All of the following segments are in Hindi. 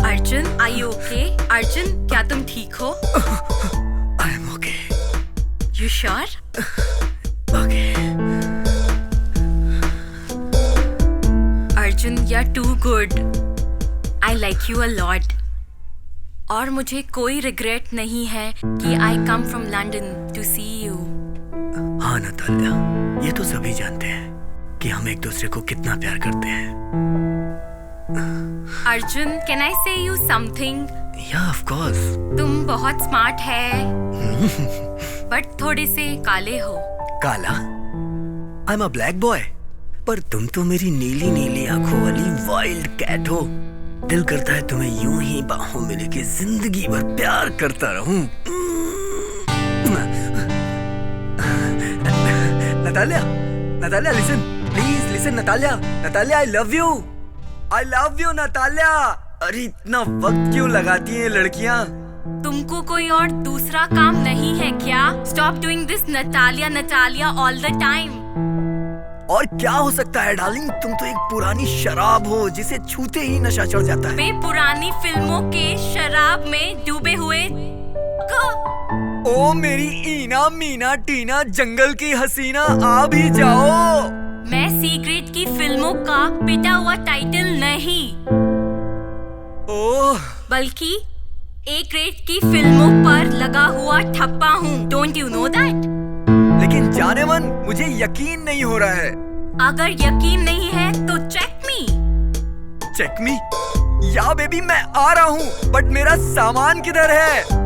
Arjun, are you okay? Arjun, क्या तुम ठीक हो? I'm okay. You sure? Okay. Arjun, you're too good. I like you a lot. और मुझे कोई रिग्रेट नहीं है कि I come from London to see you. हाँ नतालिया, ये तो सभी जानते हैं कि हम एक दूसरे को कितना प्यार करते हैं। Arjun, can I say you something? Yeah, of course. तुम बहुत स्मार्ट है, बट थोड़े से काले हो। काला? I'm a black boy. पर तुम तो मेरी नीली नीली आंखों वाली वाइल्ड कैट हो। दिल करता है तुम्हें यूं ही बाहों में लेके जिंदगी भर प्यार करता रहूं। Natalia, Natalia listen, please listen Natalia, Natalia I love you, I love you Natalia. अरे इतना वक्त क्यों लगाती हैं लड़कियां? तुमको कोई और दूसरा काम नहीं है क्या? Stop doing this Natalia Natalia all the time. और क्या हो सकता है डार्लिंग, तुम तो एक पुरानी शराब हो जिसे छूते ही नशा चढ़ जाता है। वे पुरानी फिल्मों के शराब में डूबे हुए ओ मेरी ईना मीना टीना जंगल की हसीना आ भी जाओ। मैं सी ग्रेड की फिल्मों का पिटा हुआ टाइटल नहीं, ओह बल्कि ए ग्रेड की फिल्मों पर लगा हुआ ठप्पा हूँ। Don't you know that? लेकिन जाने मन मुझे यकीन नहीं हो रहा है। अगर यकीन नहीं है तो चेक मी। चेक मी? या बेबी मैं आ रहा हूँ, बट मेरा सामान किधर है?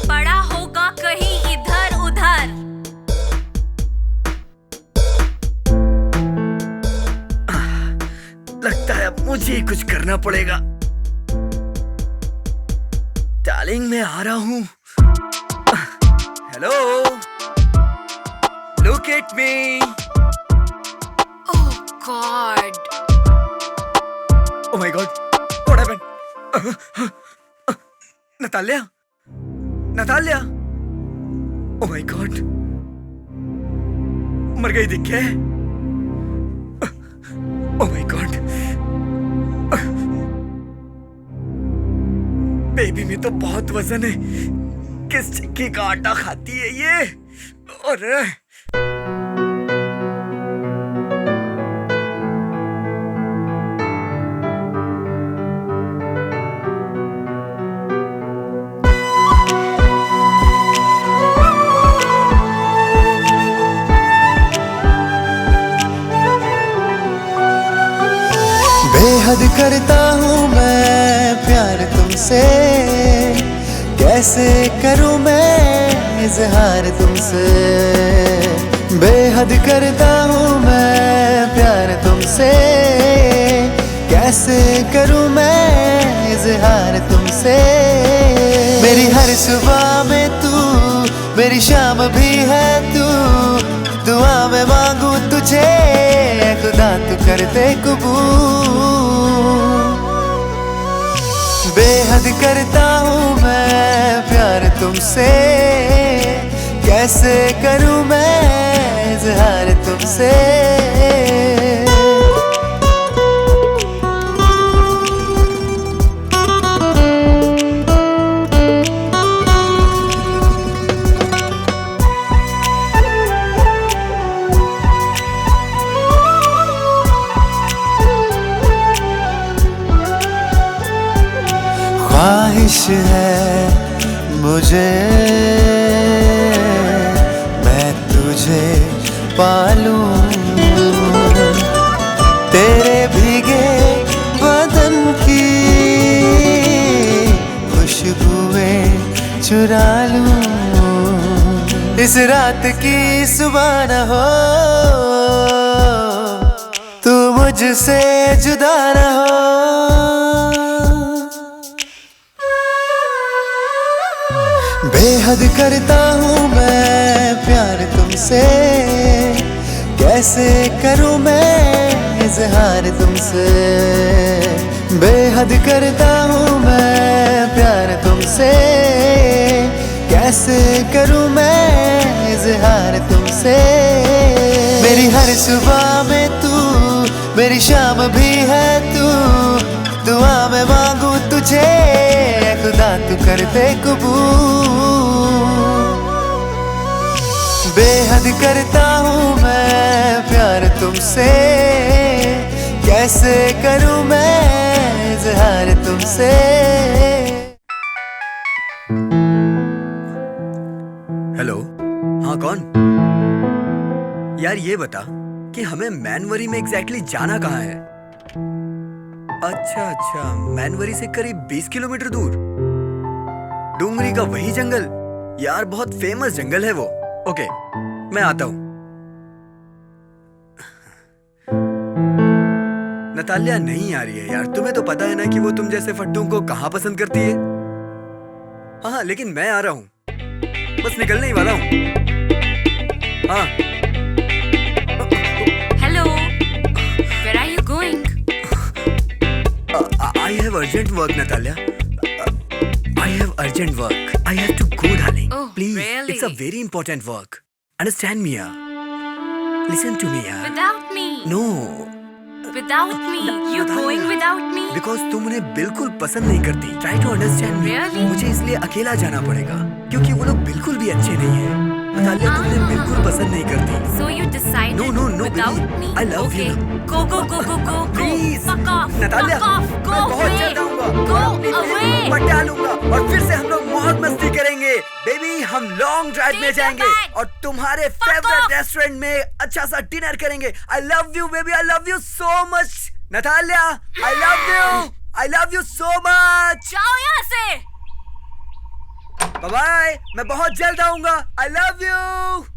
पड़ा होगा कहीं इधर उधर। लगता है अब मुझे कुछ करना पड़ेगा। डार्लिंग मैं आ रहा हूँ। Hello, look at me. Oh God, oh my God, what happened? Natalia, Natalia, oh my God, मर गई दिख के। ओह माय गॉड, बेबी में तो बहुत वजन है। किस चक्की का आटा खाती है ये? अरे बेहद करता हूँ मैं प्यार तुमसे, कैसे करूँ मैं इजहार तुमसे। बेहद करता हूँ मैं प्यार तुमसे, कैसे करूँ मैं इजहार तुमसे। मेरी हर सुबह में तू, मेरी शाम भी है तू। दुआ में मांगू तुझे ऐ खुदा तू कर दे कबूल। बेहद करता हूँ मैं प्यार तुमसे, कैसे करूँ मैं इजहार तुमसे। ख्वाहिश है मुझे, मैं तुझे पालूं, तेरे भीगे बदन की खुशबुएं चुरा लूं, इस रात की सुबह न हो, तू मुझसे जुदा न हो। बेहद करता हूँ मैं प्यार तुमसे, कैसे करूँ मैं इजहार तुमसे। बेहद करता हूँ मैं प्यार तुमसे, कैसे करूँ मैं इजहार तुमसे। मेरी हर सुबह में तू, मेरी शाम भी है तू, दुआ में मांगू तुझे खुदा तू कर दे कबूल। बेहद करता हूँ मैं प्यार तुमसे, कैसे करूँ मैं इजहार तुमसे। हेलो, हाँ कौन? यार ये बता कि हमें मैनवरी में एग्जैक्टली जाना कहाँ है? अच्छा, मैनवरी से करीब 20 किलोमीटर दूर डूंगरी का वही जंगल। यार बहुत फेमस जंगल है वो। ओके, मैं आता हूँ। नतालिया नहीं आ रही है यार। तुम्हें तो पता है ना कि वो तुम जैसे फट्टों को कहाँ पसंद करती है। हाँ, लेकिन मैं आ रहा हूँ, बस निकलने ही वाला हूँ। हाँ। Hello, where are you going? I have urgent work, Natalia. I have urgent work. I have to go, darling. Oh, please. really? It's a very important work. Understand me, yaar. Listen to me, yaar. Without me? No. Without me? You Natalia. going without me? Because तुम उन्हें बिल्कुल पसंद नहीं करती. Try to understand me. Really? मुझे इसलिए अकेला जाना पड़ेगा क्योंकि वो लोग बिल्कुल भी अच्छे नहीं हैं। नतालिया तुम उन्हें बिल्कुल पसंद नहीं करती. So you decided No, without baby. me? I love okay. you. Go. Please. Fuck off. Natalia, Fuck off. Go मैं बहुत away. जल्द आऊंगा. Go अपनी away. बहन को पटा लूंगा और फिर से हम लोग बहुत मस्ती करेंगे. बेबी, हम लॉन्ग ड्राइव में Take your जाएंगे bag. और तुम्हारे Fuck फेवरेट off. रेस्टोरेंट में अच्छा सा डिनर करेंगे. I love you, baby. I love you so much. Natalia, I love you. I love you so much. जाओ यहाँ से. Bye bye. मैं बहुत जल्द आऊंगा. I love you.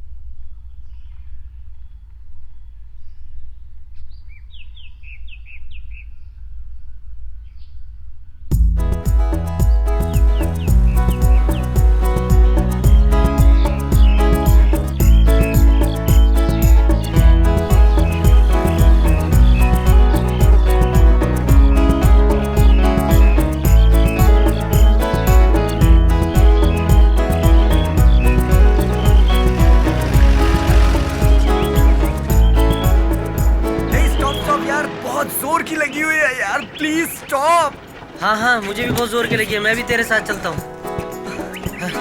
जोर की लगी हुई है यार, प्लीज स्टॉप। हाँ, मुझे भी बहुत जोर की लगी है। मैं भी तेरे साथ चलता हूँ।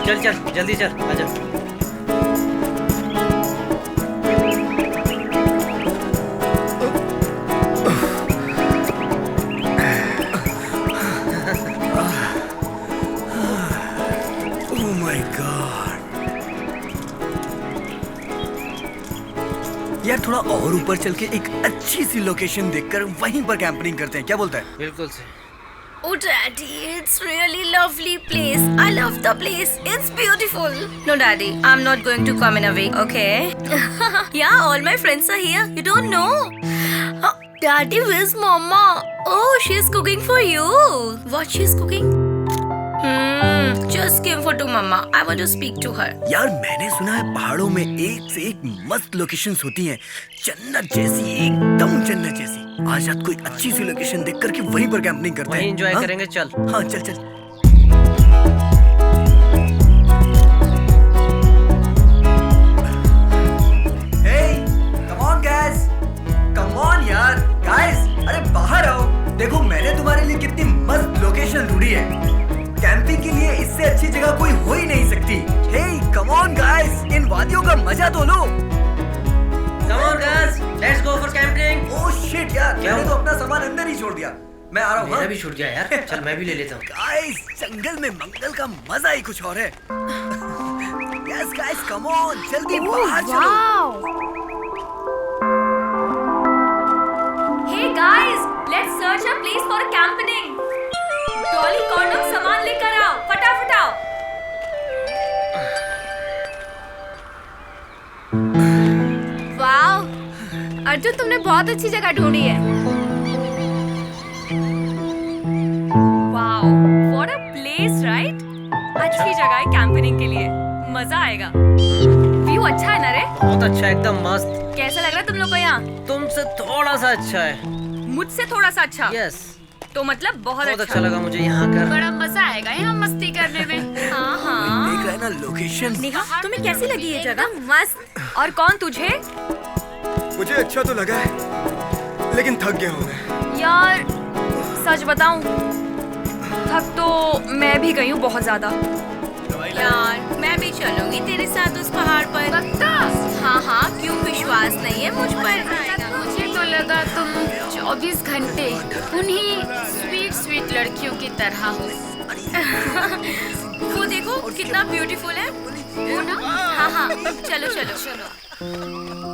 चल जल्दी चल, आजा। ओह माय गॉड यार, थोड़ा और ऊपर चल के एक अच्छी सी लोकेशन देखकर वहीं पर कैंपिंग करते हैं, क्या बोलता है? बिल्कुल से। Oh daddy, it's really lovely place. I love the place. It's beautiful. No daddy, I'm not going to come in a week, okay? Yeah, all my friends are here. You don't know? Daddy, where's mama? Oh, she's cooking for you. What she's cooking? Just came for to mama. I want to speak to her. यार मैंने सुना है पहाड़ों में एक से एक मस्त लोकेशंस होती हैं, जन्नत जैसी, एकदम जन्नत जैसी। आज रात कोई अच्छी सी लोकेशन देख करके वहीं पर कैंपिंग करते हैं। वहीं एंजॉय करेंगे, चल। हाँ चल। Hey, come on guys, come on यार, guys, अरे बाहर आओ। देखो मैंने तुम्हारे लिए कितनी मस्त लोकेशन ढूंढी है। कैंपिंग के लिए इससे अच्छी जगह कोई हो ही नहीं सकती। Hey, come on guys, इन वादियों का मजा तो लो। Come on guys, let's go for camping. Oh shit यार, क्या मैंने हुआ? तो अपना सामान अंदर ही छोड़ दिया। मैं आ रहा हूँ। मेरा भी छूट गया यार, चल मैं भी ले लेता हूँ। गाइस, जंगल में मंगल का मजा ही कुछ और है। यस गाइस, कम ऑन, जल्दी बाहर चलो। Hey guys, let's search a place for camping. Dolly condom सामान लेकर आओ, फटाफट आओ। वाओ, अर्जुन तुमने बहुत अच्छी जगह ढूंढी है। Wow, what a place, right? अच्छी जगह है कैंपिंग के लिए, मजा आएगा। व्यू अच्छा है ना रे? बहुत अच्छा, एकदम मस्त। कैसा लग रहा है तुम लोग को यहाँ? तुमसे थोड़ा सा अच्छा है। मुझसे थोड़ा सा अच्छा? यस। तो मतलब बहुत अच्छा लगा मुझे यहाँ कर। बड़ा मजा आएगा यहाँ मस्ती करने में। हाँ हाँ। देख रहे हैं ना लोकेशन। नेहा, तुम्हें कैसी लगी ये जगह? मस्त। और कौन तुझे? मुझे अच्छा तो लगा है, लेकिन थक गया हूँ मैं। यार सच बताऊं, थक तो मैं भी गई हूँ बहुत ज्यादा। यार मैं भी चलूंगी तेरे साथ उस पहाड़ पर। पक्का? हाँ हाँ, क्यों विश्वास नहीं है मुझ पर? मुझे तो लगा तुम 24 घंटे उन्हीं स्वीट लड़कियों की तरह हो। वो देखो कितना ब्यूटीफुल है वो ना। हाँ हाँ, चलो चलो चलो।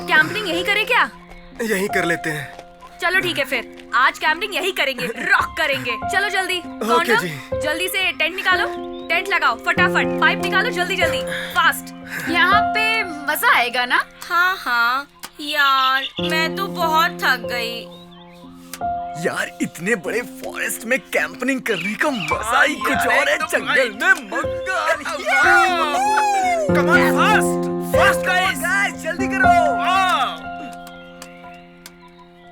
कैंपिंग यही करे क्या? यही कर लेते हैं। चलो ठीक है फिर, आज कैंपिंग यही करेंगे, रॉक करेंगे। चलो जल्दी। ओके जी। जल्दी से टेंट निकालो, टेंट लगाओ, फटाफट पाइप निकालो, जल्दी जल्दी, फास्ट। यहाँ पे मजा आएगा ना? हाँ हाँ यार, मैं तो बहुत थक गई। यार इतने बड़े फॉरेस्ट में कैंपिंग करने का मजा ही कुछ और है। जंगल में मंगल। Come on, fast fast guys, जल्दी करो।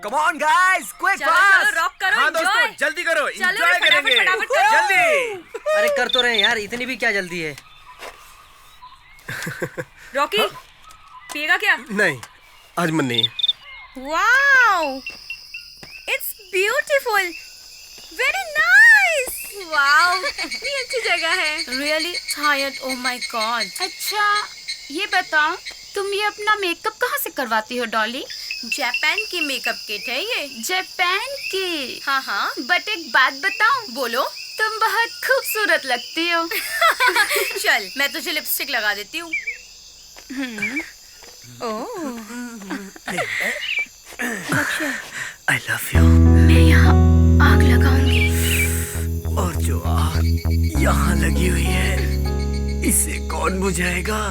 कम ऑन गाइस, क्विक चलो फास्ट। चलो, रॉक करो, हाँ enjoy। दोस्तों, जल्दी करो, चलो एंजॉय रे, फटाफट, करेंगे। फटाफट करो। जल्दी। अरे कर तो रहे हैं यार, इतनी भी क्या जल्दी है? रॉकी, पिएगा क्या? नहीं, आज मन नहीं है। Wow, it's beautiful, very nice. Wow, कितनी अच्छी जगह है। Really tired, oh my God. अच्छा ये बताओ, तुम ये अपना मेकअप कहाँ से करवाती हो डॉली? जापान की मेकअप किट है ये। जापान की? हाँ हाँ। बट एक बात बताऊं, बोलो। तुम बहुत खूबसूरत लगती हो। चल मैं तुझे लिपस्टिक लगा देती हूँ। I love you. मैं यहाँ आग लगाऊंगी। और जो आग यहाँ लगी हुई है, इसे कौन बुझाएगा?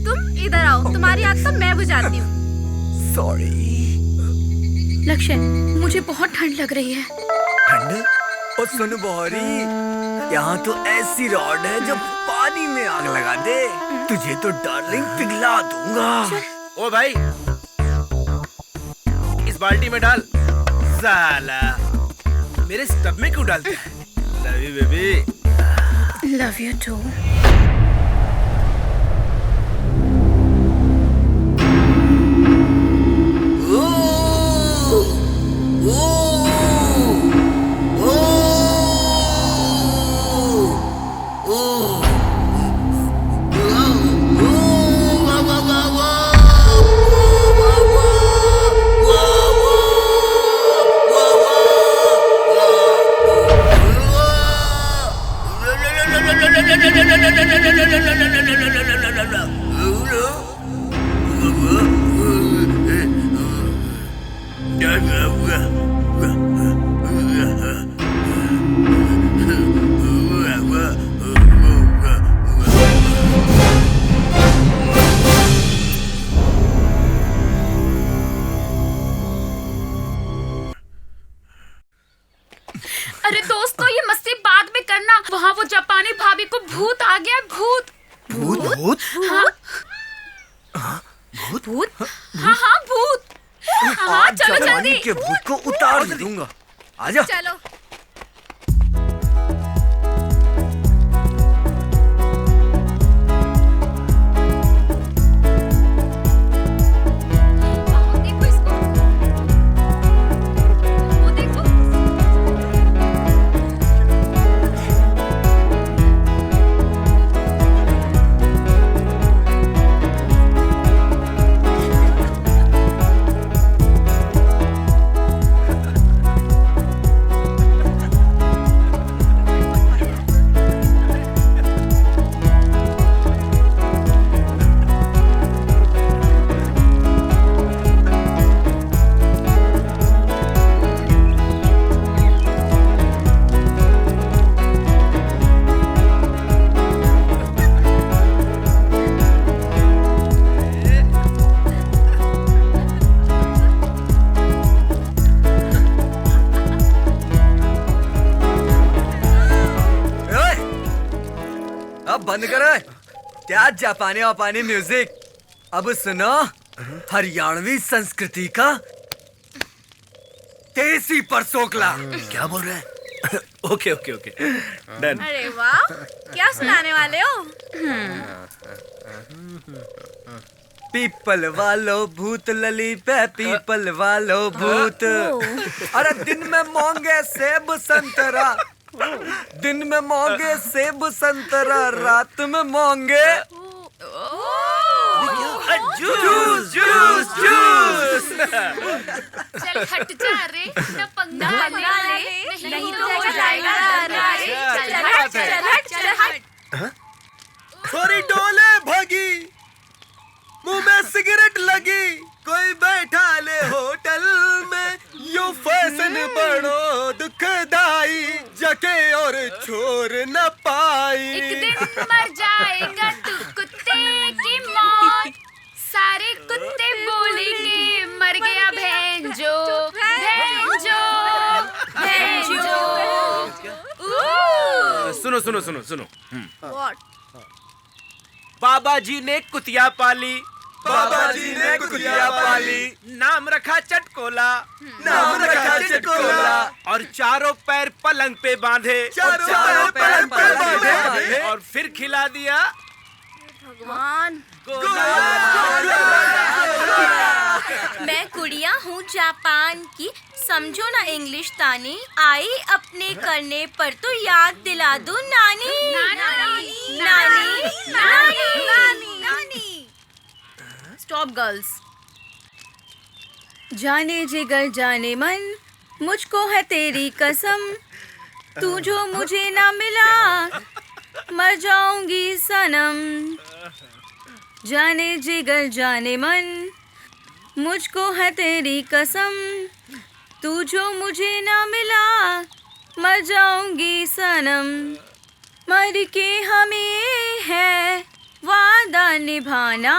तुम इधर आओ, तुम्हारी आग तो मैं बुझाती हूँ। सॉरी। लक्ष्य, मुझे बहुत ठंड लग रही है। ठंड? और सुन बहरी, यहाँ तो ऐसी रॉड है जो पानी में आग लगा दे। तुझे तो डार्लिंग पिघला दूंगा। ओ भाई, इस बाल्टी में डाल। साला मेरे स्टब में क्यों डालता है? Love you baby. Love you too. अरे दोस्तों, ये मस्ती बाद में करना। वहाँ वो जापानी भाभी को भूत आ गया। भूत भूत? भूत? हाँ भूत? हाँ हाँ भूत। हाँ आज चलो जापानी जल्दी। के भूत को उतार दूंगा। आजा। चलो। देखो इसको, वो देखो। ओए, क्या जापानी वापानी म्यूजिक। अब सुनो हरियाणवी संस्कृति का देसी परसोकला। क्या बोल रहे हैं? Okay okay okay done. अरे वाह, क्या सुनाने वाले हो? पीपल वालो भूत लली पे पीपल वालो भूत। अरे दिन में मोंगे सेब संतरा, दिन में मोंगे सेब संतरा, रात में मोंगे जूस जूस जूस। चल हट जा रे, न पंगा ले, नहीं तो हो जाएगा। चल हट। छोरी डोले भागी, मुंह में सिगरेट लगी, कोई बैठा ले होटल में, यो फैशन बड़ो दुखदाई, जके और छोर न पाई। एक दिन मर जाएगा तू कुत्ते की मौत, सारे कुत्ते बोलेंगे मर गया भेंजो भेंजो भेंजो। सुनो सुनो सुनो सुनो। बाबा जी ने कुतिया पाली, बाबा जी ने कुतिया पाली, नाम रखा चटकोला, नाम रखा चटकोला, और चारों पैर पलंग पे बांधे, चारों पैर पर बांधे, और फिर खिला दिया भगवान, मैं कुड़िया हूँ जापान की, समझो ना इंग्लिश तानी। आई अपने करने पर तो याद दिला दो नानी नानी नानी नानी नानी। Stop girls. जाने जिगर जाने मन, मुझको है तेरी कसम, तू जो मुझे ना मिला मर जाऊंगी सनम। जाने जिगर जाने मन, मुझको है तेरी कसम, तू जो मुझे ना मिला मर जाऊंगी सनम। मर के हमें है वादा निभाना।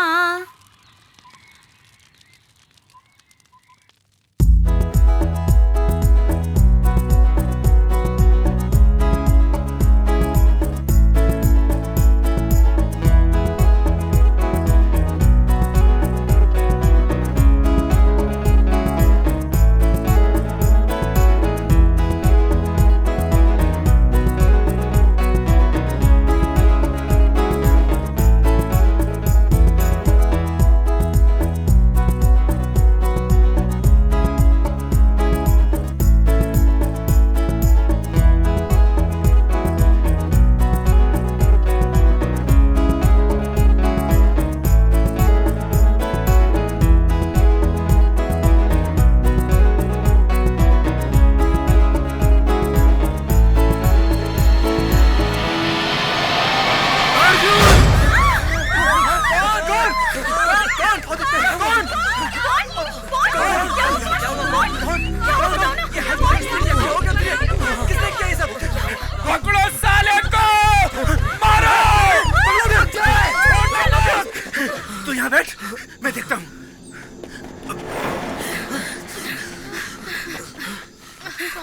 मैं देखता हूँ।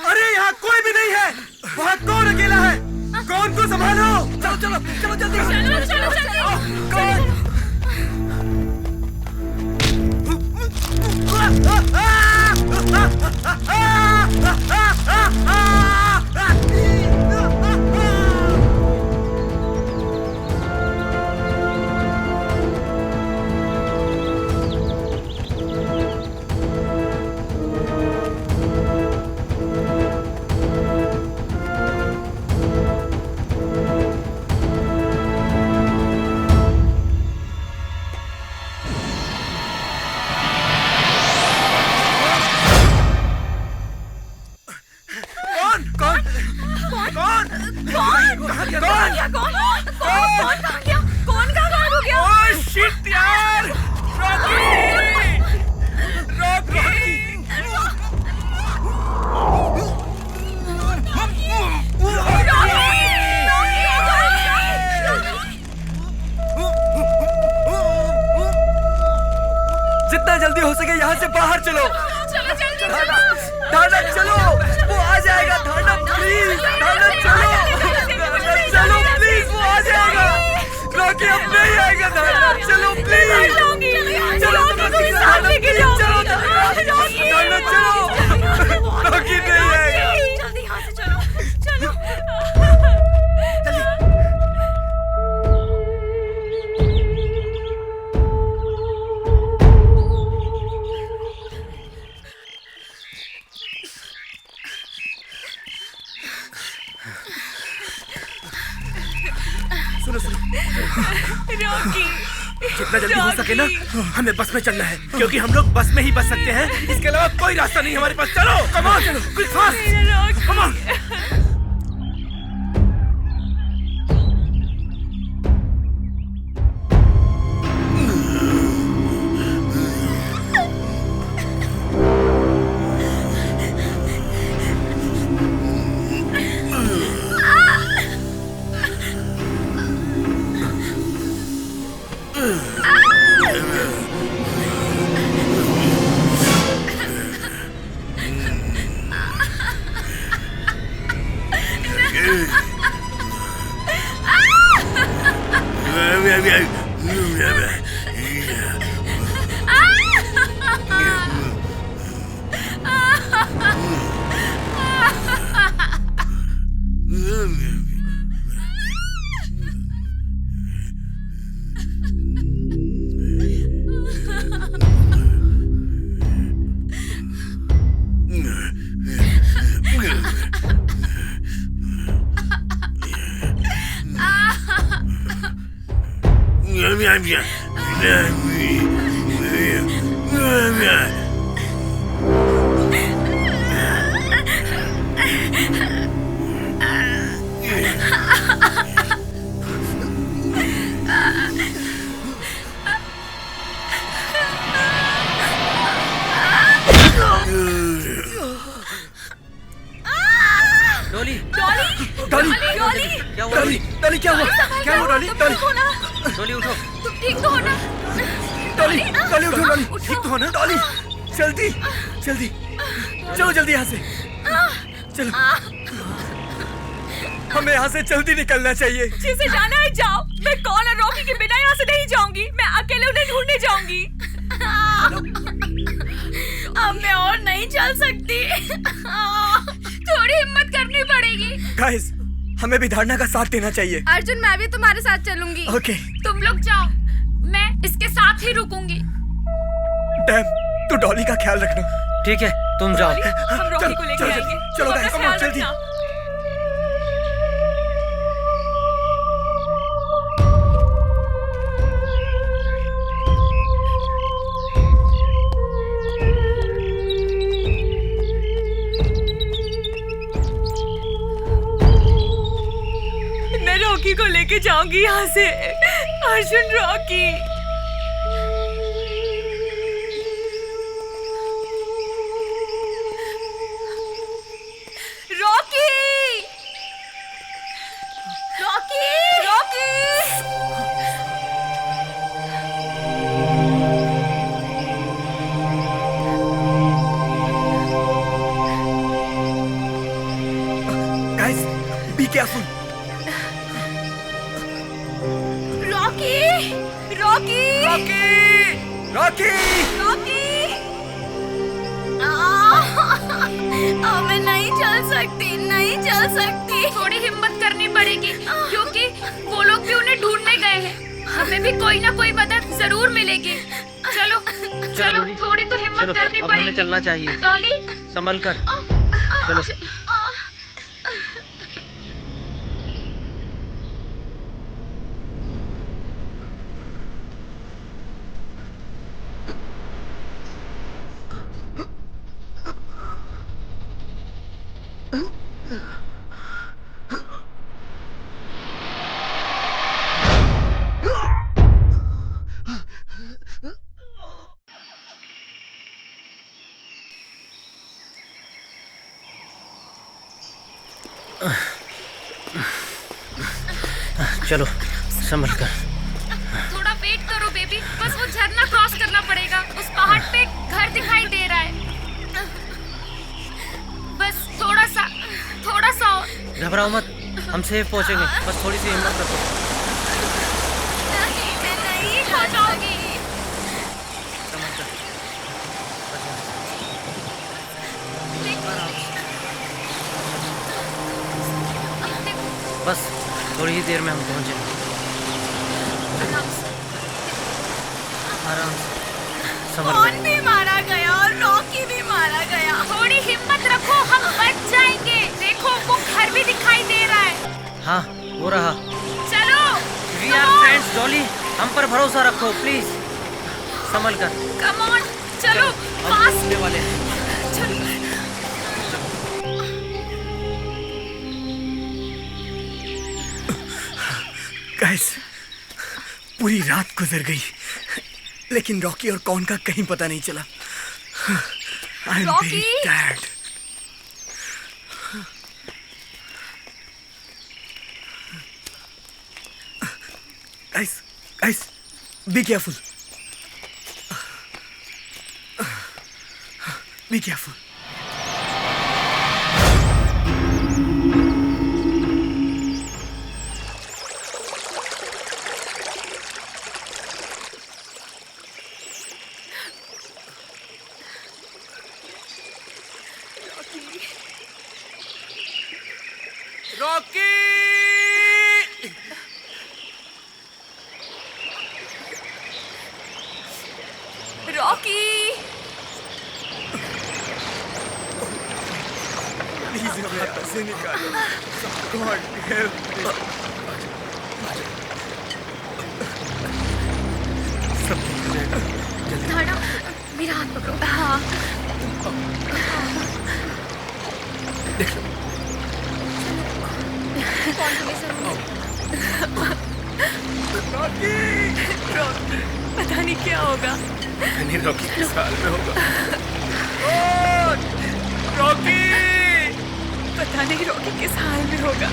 अरे यहाँ कोई भी नहीं है, वहाँ कौन अकेला है? कौन को संभालो? चलो चलो चलो जल्दी कौन? जितना जल्दी हो सके यहाँ से बाहर चलो। धानक चलो, वो आ जाएगा। धानक प्लीज, धानक चलो, धानक चलो प्लीज, वो आ जाएगा। रॉकी अब नहीं आएगा धारणा, चलो प्लीज, चलो धारणा लेके जाओ, धारणा चलो, रॉकी नहीं आएगा, जल्दी यहाँ से चलो, चलो। सुनो सुनो, रॉकी, जितना जल्दी हो सके ना हमें बस में चलना है, क्योंकि हम लोग बस में ही बच सकते हैं, इसके अलावा कोई रास्ता नहीं हमारे पास। चलो कम ऑन, चलो quick fast, come on. Dolly, Dolly, क्या हुआ? डॉली, डॉली क्या हुआ? क्या हुआ डॉली? डॉली, डॉली उठो। तुम ठीक तो हो ना? डॉली, डॉली उठो, डॉली ठीक तो हो ना? डॉली जल्दी, जल्दी चलो, जल्दी यहाँ से चलो, हमें यहाँ से जल्दी निकलना चाहिए। जिसे जाना है जाओ, मैं कॉल और रॉकी के बिना यहाँ से नहीं जाऊंगी, मैं अकेले उन्हें ढूंढने जाऊंगी। अब मैं और नहीं चल सकती। थोड़ी हिम्मत करनी पड़ेगी। गाइस, हमें भी धारणा का साथ देना चाहिए। अर्जुन, मैं भी तुम्हारे साथ चलूंगी। ओके। तुम लोग जाओ, मैं इसके साथ ही रुकूंगी। डैम, तू डॉली का ख्याल रखना। ठीक है, तुम जाओ। हम रॉकी को लेके आएंगे। चलो तुम गाइस, अपना कम ऑन, ख्याल जल्दी। रखना। मैं रॉकी को लेके जाऊंगी यहाँ से। Arjun, Rocky. Rocky, Rocky, Rocky. Guys, be careful. Rocky, Rocky, Rocky, Rocky. Rocky. मैं नहीं चल सकती, नहीं चल सकती। थोड़ी हिम्मत करनी पड़ेगी, क्योंकि वो लोग भी उन्हें ढूंढने गए हैं। हमें भी कोई ना कोई मदद जरूर मिलेगी। चलो चलो, थोड़ी तो हिम्मत चलो, करनी अब हमें पड़ेगी। चलना चाहिए। डॉली, संभल कर चलो। चलो, संभल कर। थोड़ा वेट करो बेबी, बस वो झरना क्रॉस करना पड़ेगा। उस पहाड़ पे घर दिखाई दे रहा है। बस थोड़ा सा और। घबराओ मत, हम सेफ पहुंचेंगे, बस थोड़ी सी हिम्मत रखो। देर में हम पहुंच जाएंगे। आराम से, संभल कौन कर। भी मारा गया और रॉकी भी मारा गया। थोड़ी हिम्मत रखो, हम बच जाएंगे। देखो वो घर भी दिखाई दे रहा है। हाँ, हो रहा। चलो। वी आर फ्रेंड्स डॉली, हम पर भरोसा रखो प्लीज। संभल कर। कम ऑन, चलो हम फास्ट। घूमने वाले हैं। गाइस, पूरी रात गुजर गई लेकिन रॉकी और कौन का कहीं पता नहीं चला। I am very tired. Guys, be careful. Be careful. Rocky! Rocky, please इसे हाथ से निकालो। God help me. सब ठीक हो जाएगा। जल्दी। दादा, मेरा हाथ पकड़ो। हाँ। देख लो। रॉकी! रॉकी, पता नहीं क्या होगा। नहीं, रॉकी किस हाल में होगा? ओह! रॉकी! पता नहीं रॉकी किस हाल में होगा।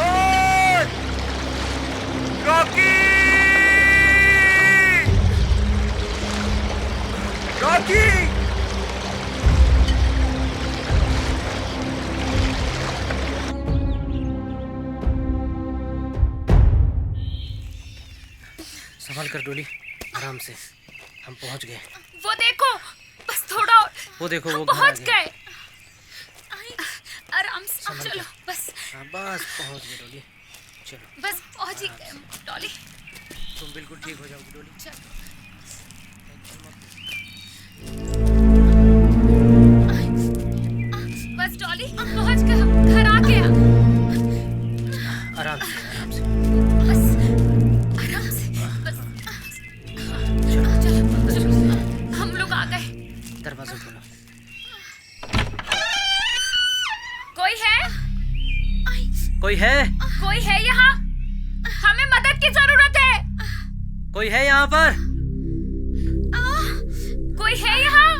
ओह! रॉकी! रॉकी! संभल कर डोली, आराम से। हम पहुंच गए। वो देखो, बस थोड़ा और। वो देखो, वो हम घर आ पहुंच गया। गए। आराम से संभल चलो, कर। बस हाँ, बस पहुंच गए डोली। चलो, बस पहुंच ही गए डॉली। तुम बिल्कुल ठीक हो जाओगी डोली। चलो। बस डॉली, हम पहुंच गए, हम घर आ गया। आराम से, आराम से। बस आराम से, बस। चलो, हम लोग आ गए। दरवाजा खोलो। कोई है? कोई है? कोई है यहाँ? हमें मदद की जरूरत है। कोई है यहाँ पर? कोई है यहाँ?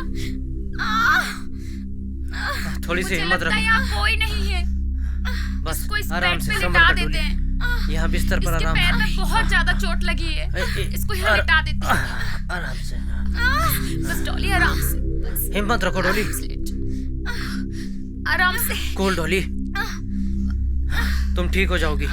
थोड़ी सी मुझे हिम्मत लगता है रखो। यहाँ कोई नहीं है। बस इसको इस आराम बेड से, पे संभल लिटा कर देते डोली। हैं। यहाँ बिस्तर पर इसके आराम पैर से। में बहुत ज्यादा चोट लगी है। इसको यहाँ लिटा देते हैं। आराम से। बस डॉली, आराम से। बस हिम्मत रखो डोली। आराम से लेट जाओ। आराम से। कूल डोली, तुम ठीक हो जाओगी।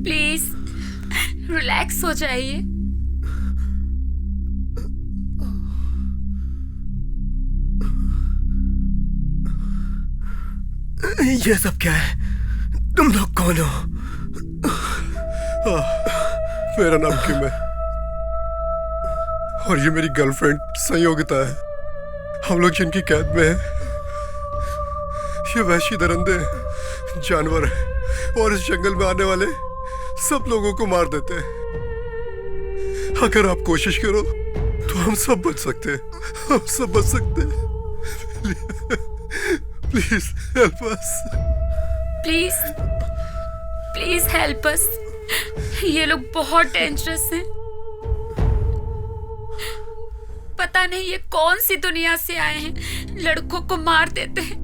प्लीज रिलैक्स हो जाइए। ये सब क्या है? तुम लोग कौन हो? मेरा नाम किम है और ये मेरी गर्लफ्रेंड संयोगिता है। हम लोग जिनकी कैद में हैं, ये वहशी दरिंदे जानवर हैं और इस जंगल में आने वाले सब लोगों को मार देते हैं। अगर आप कोशिश करो तो हम सब बच सकते हैं। हम सब बच सकते हैं। Please help us. Please please help us. ये लोग बहुत डेंजरस हैं। पता नहीं ये कौन सी दुनिया से आए हैं। लड़कों को मार देते हैं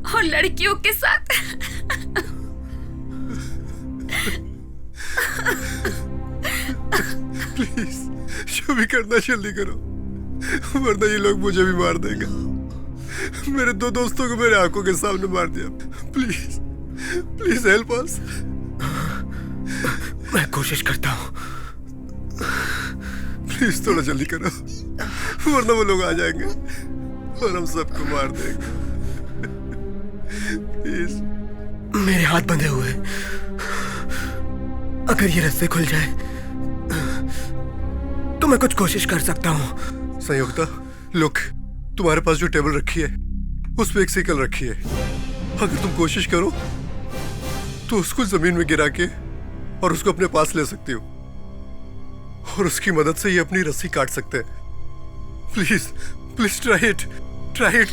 और लड़कियों के साथ। प्लीज जो भी करना जल्दी करो, वरना ये लोग मुझे भी मार देंगे। मेरे दो दोस्तों को मेरे आंखों के सामने मार दिया। Please please help us. मैं कोशिश करता हूँ। प्लीज थोड़ा जल्दी करो, वरना वो लोग आ जाएंगे और हम सबको मार देंगे। प्लीज। मेरे हाथ बंधे हुए हैं। अगर ये रस्ते खुल जाए तो मैं कुछ कोशिश कर सकता हूँ। संयुक्ता, लुक, तुम्हारे पास जो टेबल रखी है उस पे एक सिकल रखी है। अगर तुम कोशिश करो तो उसको जमीन में गिरा के और उसको अपने पास ले सकती हो, और उसकी मदद से ये अपनी रस्सी काट सकते हैं। Please please try it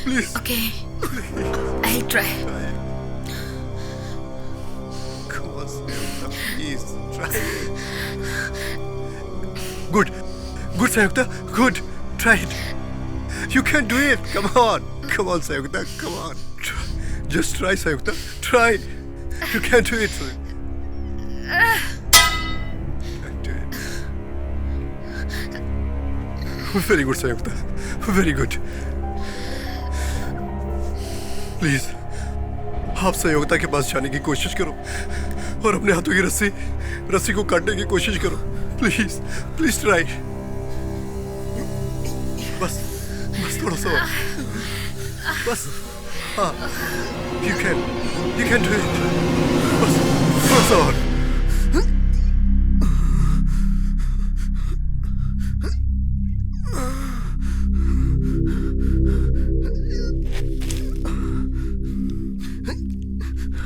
please. Okay, I try. Good Samyukta, good, try it, you can do it, come on Sayukta, come on, just try Sayukta, try, you can do it. Very good Sayukta, very good. Please आप संयुक्ता के पास जाने की कोशिश करो और अपने हाथों की रस्सी को काटने की कोशिश करो। Please try. बस थोड़ा सा और। बस, हाँ, you can do it। बस थोड़ा सा और।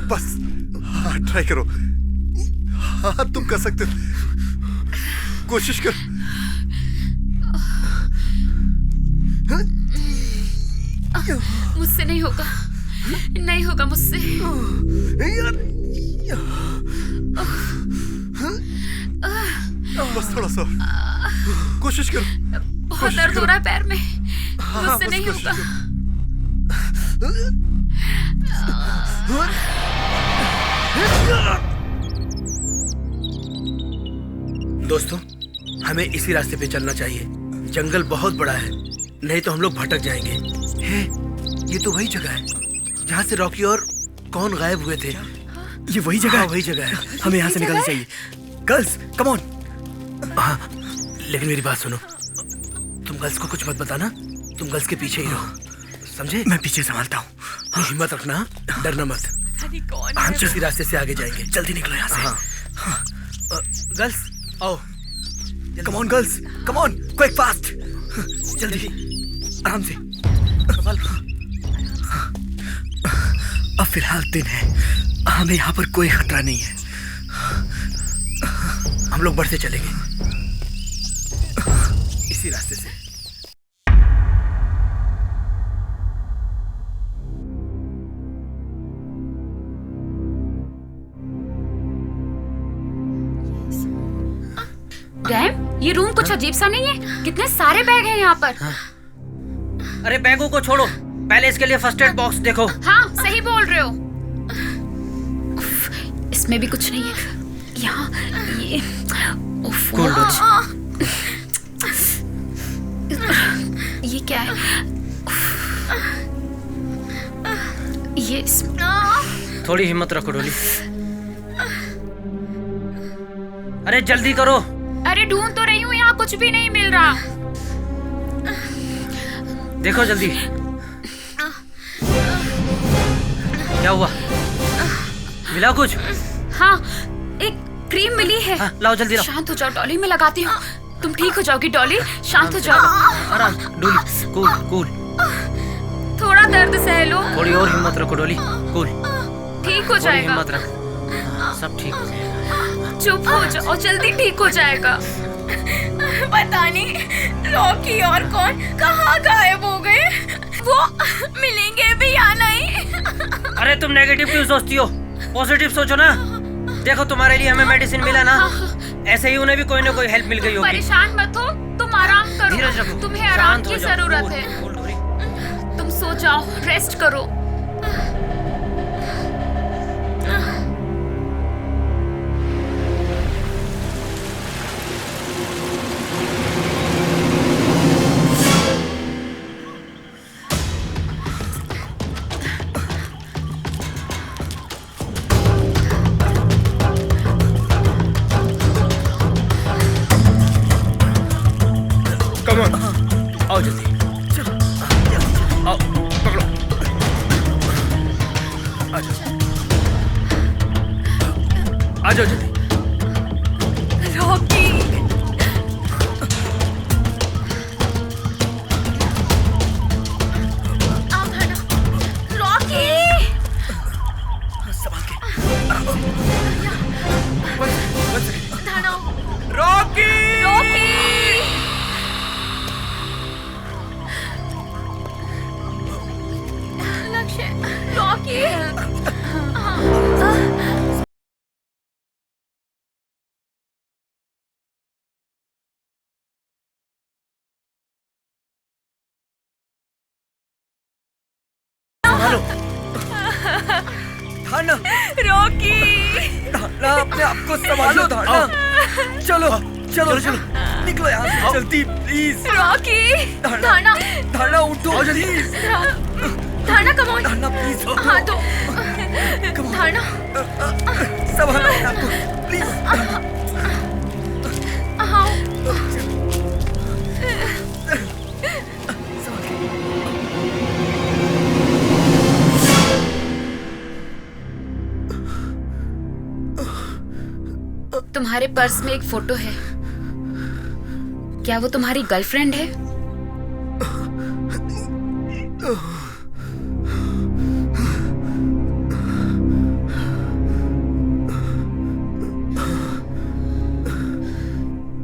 बस, हाँ, ट्राई करो। हाँ, तुम कर सकते हो, कोशिश कर। मुझसे नहीं होगा मुझसे। बस थोड़ा सा कोशिश कर। बहुत दर्द हो रहा है पैर में, मुझसे नहीं होगा। दोस्तों, हमें इसी रास्ते पे चलना चाहिए। जंगल बहुत बड़ा है, नहीं तो हम लोग भटक जाएंगे। हे, ये तो वही जगह है जहाँ से रॉकी और कौन गायब हुए थे। ये वही जगह है। वही जगह है। हमें यहाँ से निकलना चाहिए। Girls, come on. हाँ, लेकिन मेरी बात सुनो, तुम गर्ल्स को कुछ मत बताना। तुम गर्ल्स के पीछे ही रहो, समझे? मैं पीछे संभालता हूँ। हिम्मत रखना, डरना मत। हम इसी रास्ते से आगे जाएंगे। जल्दी निकलो यहाँ से। गर्ल्स, आओ। Come on girls, come on, quick fast, जल्दी, आराम से। अब फिलहाल दिन है, हमें यहाँ पर कोई खतरा नहीं है। हम लोग बढ़ते चलेंगे इसी रास्ते से। डैम, ये रूम कुछ अजीब सा नहीं है? कितने सारे बैग हैं यहाँ पर। अरे बैगों को छोड़ो, पहले इसके लिए फर्स्ट एड बॉक्स देखो। हाँ, सही बोल रहे हो। इसमें भी कुछ नहीं है। यहाँ ये ये क्या है? ये थोड़ी हिम्मत रखो डोली। अरे जल्दी करो। अरे ढूंढ तो रही हूँ, यहाँ कुछ भी नहीं मिल रहा। देखो जल्दी। क्या हुआ? मिला कुछ? हाँ, एक क्रीम मिली है। हाँ, लाओ जल्दी लाओ। शांत हो जाओ डॉली, मैं लगाती हूँ। तुम ठीक हो जाओगी डॉली, शांत हो जाओ। आराम, डोली, कूल। थोड़ा दर्द सह लो। थोड़ी और हिम्मत रखो डोली, कूल। ठीक हो जाएगा। हिम्मत रख, सब ठीक हो जाएगा। चुप हो जाओ, जल्दी ठीक हो जाएगा। पता नहीं रॉकी और कौन कहाँ गायब हो गए। वो मिलेंगे भी या नहीं? अरे तुम नेगेटिव क्यों सोचती हो? पॉजिटिव सोचो ना। देखो तुम्हारे लिए हमें मेडिसिन मिला ना, ऐसे ही उन्हें भी कोई ना कोई हेल्प मिल गई होगी। परेशान मत हो, तुम आराम करो। धीरज रखो, तुम्हें आराम की जरूरत है। तुम सो जाओ, रेस्ट करो। कम ऑन, आओ जल्दी, चलो, आओ, पकड़ो, आ जाओ जल्दी। रॉकी, रॉकी, संभाल के। रॉकी, रॉकी, लक्ष्य, रॉकी। धाना, रॉकी, धाना, अपने आप को संभालो धाना। चलो चलो चलो, निकलो यहाँ से जल्दी प्लीज। रॉकी, धाना, धाना उठो प्लीज। धाना, कम ऑन, धाना प्लीज, हाँ तो धाना, संभालो अपने आप को प्लीज। हाँ, तुम्हारे पर्स में एक फोटो है। क्या वो तुम्हारी गर्लफ्रेंड है?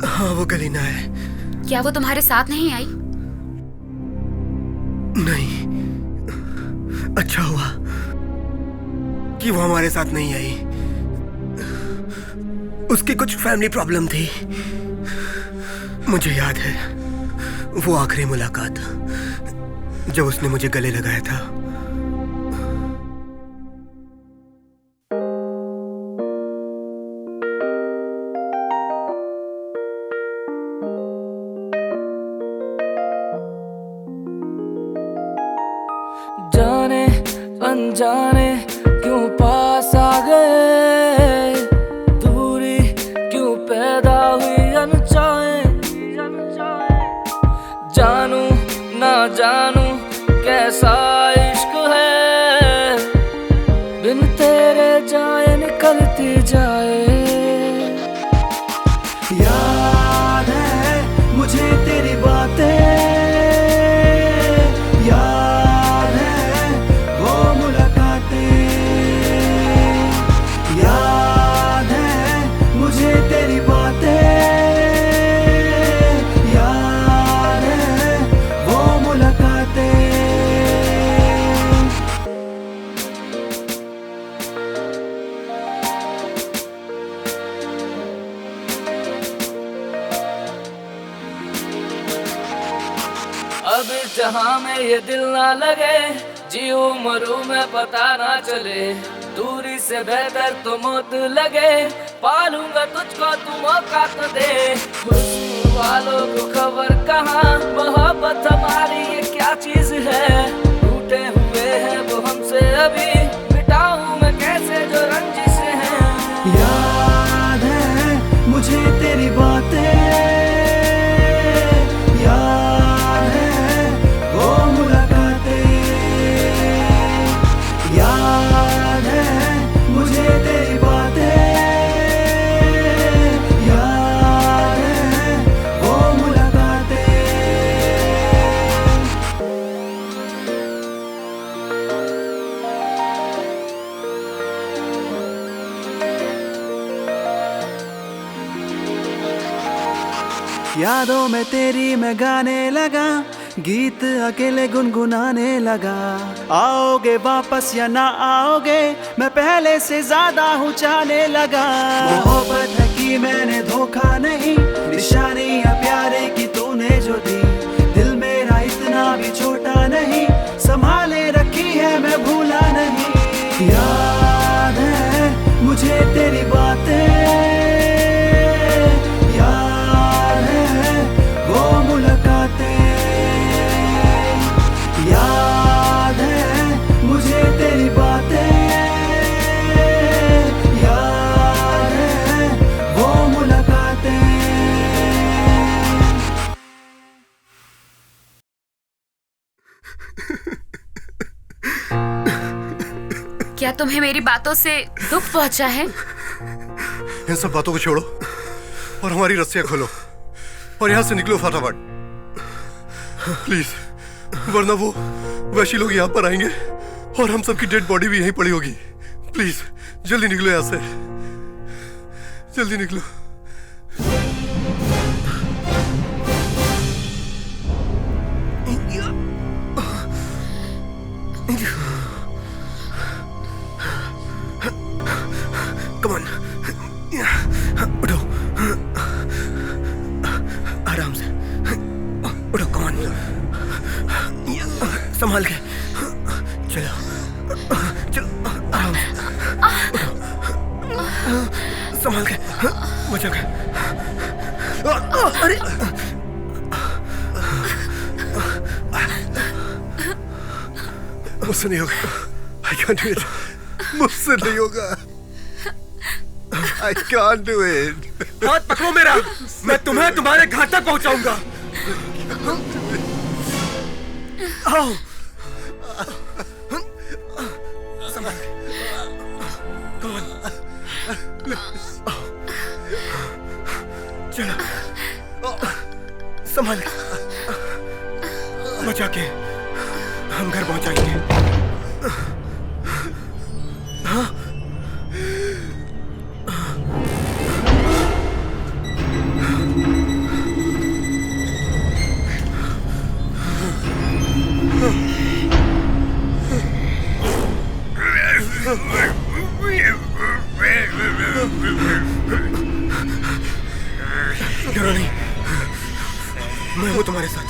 हाँ, वो गलीना है। क्या वो तुम्हारे साथ नहीं आई? नहीं, अच्छा हुआ कि वो हमारे साथ नहीं आई। उसकी कुछ फैमिली प्रॉब्लम थी। मुझे याद है वो आखिरी मुलाकात जब उसने मुझे गले लगाया था। जाने अनजाने क्यों पास आ गए, दूरी क्यों पैदा हुई अनचाहे। जानू ना जानू कैसा इश्क है, बिन तेरे जाए निकलती जाए। याद है मुझे तेरी बातें, याद है वो मुलाकातें, याद है मुझे तेरी बातें, याद है वो मुलाकातें। अब इस जहां में ये दिल ना लगे, जीऊं मरूं मैं पता ना चले। दूरी से बेहतर तो मौत लगे, पालूंगा तुझको तू मौका तो दे। हुस्न वालों को खबर कहाँ, मोहब्बत हमारी ये क्या चीज है। टूटे हुए हैं वो हमसे अभी, मिटाऊं मैं कैसे जो रंजिश है। याद है मुझे तेरी बातें, याद है वो मुलाकातें, याद है मुझे तेरी बातें, याद है वो मुलाकातें। यादों में तेरी मैं गाने लगा, गीत अकेले गुनगुनाने लगा। आओगे वापस या ना आओगे, मैं पहले से ज्यादा हूँ चाहने लगा। मोहब्बत है कि मैंने धोखा नहीं, निशानियाँ प्यारे की तूने जो दी। दिल मेरा इतना भी छोटा नहीं, संभाले रखी है मैं भूला नहीं। याद है मुझे तेरी बातें, याद है वो मुलाकातें, याद है मुझे तेरी बातें, याद है वो मुलाकातें। क्या तुम्हें मेरी बातों से दुख पहुंचा है? इन सब बातों को छोड़ो और हमारी रस्सियां खोलो और यहाँ से निकलो फटाफट, प्लीज, वरना वो वैशी लोग यहाँ पर आएंगे और हम सबकी डेड बॉडी भी यहीं पड़ी होगी। प्लीज जल्दी निकलो यहाँ से, जल्दी निकलो। Come on. उठो, आराम से उठो, come on. संभाल के चलो, चलो आराम से उठो, संभाल के, बचा के। अरे मुझसे नहीं होगा, I can't do it. मुझसे नहीं होगा, I can't do it. हाथ पकड़ो मेरा, मैं तुम्हें तुम्हारे घर तक पहुंचाऊंगा। आओ, संभाल के, come on. चलो, संभाल के, बचा के हम घर पहुंचाएंगे। हाँ? डरो नहीं, मैं हूं तुम्हारे साथ।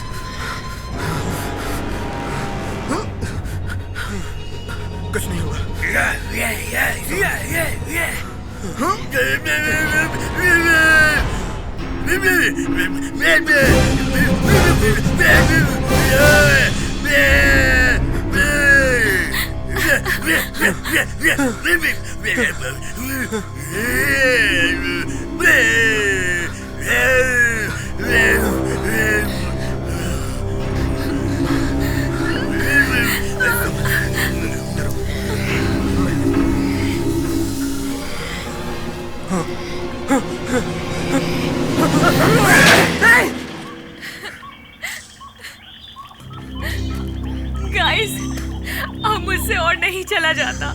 कुछ नहीं होगा। गाइस, अब मुझसे और नहीं चला जाता।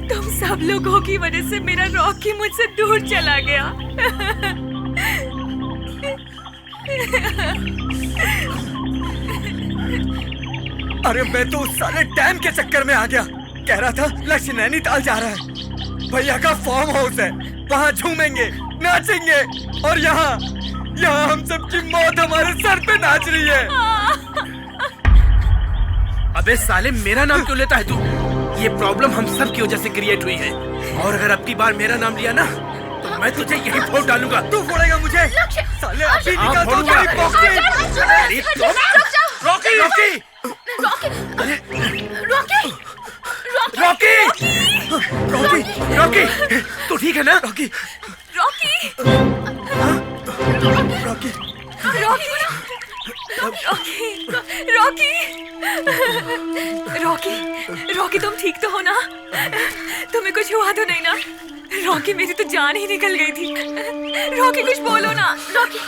तुम सब लोगों की वजह से मेरा रॉकी मुझसे दूर चला गया। अरे मैं तो उस साले डैम के चक्कर में आ गया। कह रहा था लक्ष्य नैनीताल जा रहा है, भैया का फार्म हाउस है, वहाँ झूमेंगे, नाचेंगे, और यहाँ हम सबकी मौत हमारे सर पे नाच रही है। अबे साले, मेरा नाम क्यों लेता है तू? ये प्रॉब्लम हम सब की वजह से क्रिएट हुई है, और अगर अब की बार मेरा नाम लिया ना तो मैं तुझे यही फोड़ डालूंगा। तू फोड़ेगा मुझे? साले अभी निकाल दो फोड़ूंगा। तेरी pocket. Rocky, Rocky, Rocky, Rocky, Rocky, तू ठीक है ना? Rocky, Rocky, Rocky, Rocky, Rocky, Rocky, Rocky, तुम ठीक तो हो ना? तुम्हें कुछ हुआ तो नहीं ना? रॉकी, मेरी तो जान ही निकल गई थी। रॉकी, कुछ बोलो ना। रॉकी,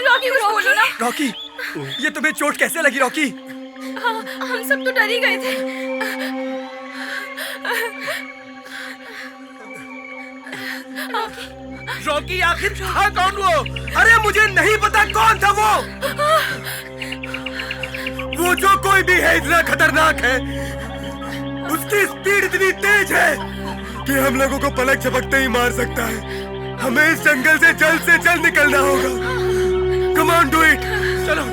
रॉकी, कुछ बोलो ना। रॉकी, ये तुम्हें चोट कैसे लगी रॉकी? हम सब तो डर ही गए थे। रॉकी, आखिर था कौन वो? अरे मुझे नहीं पता कौन था वो जो कोई भी है इतना खतरनाक है, उसकी स्पीड इतनी तेज है कि हम लोगों को पलक झपकते ही मार सकता है। हमें इस जंगल से जल्द निकलना होगा। Come on, do it. चलो।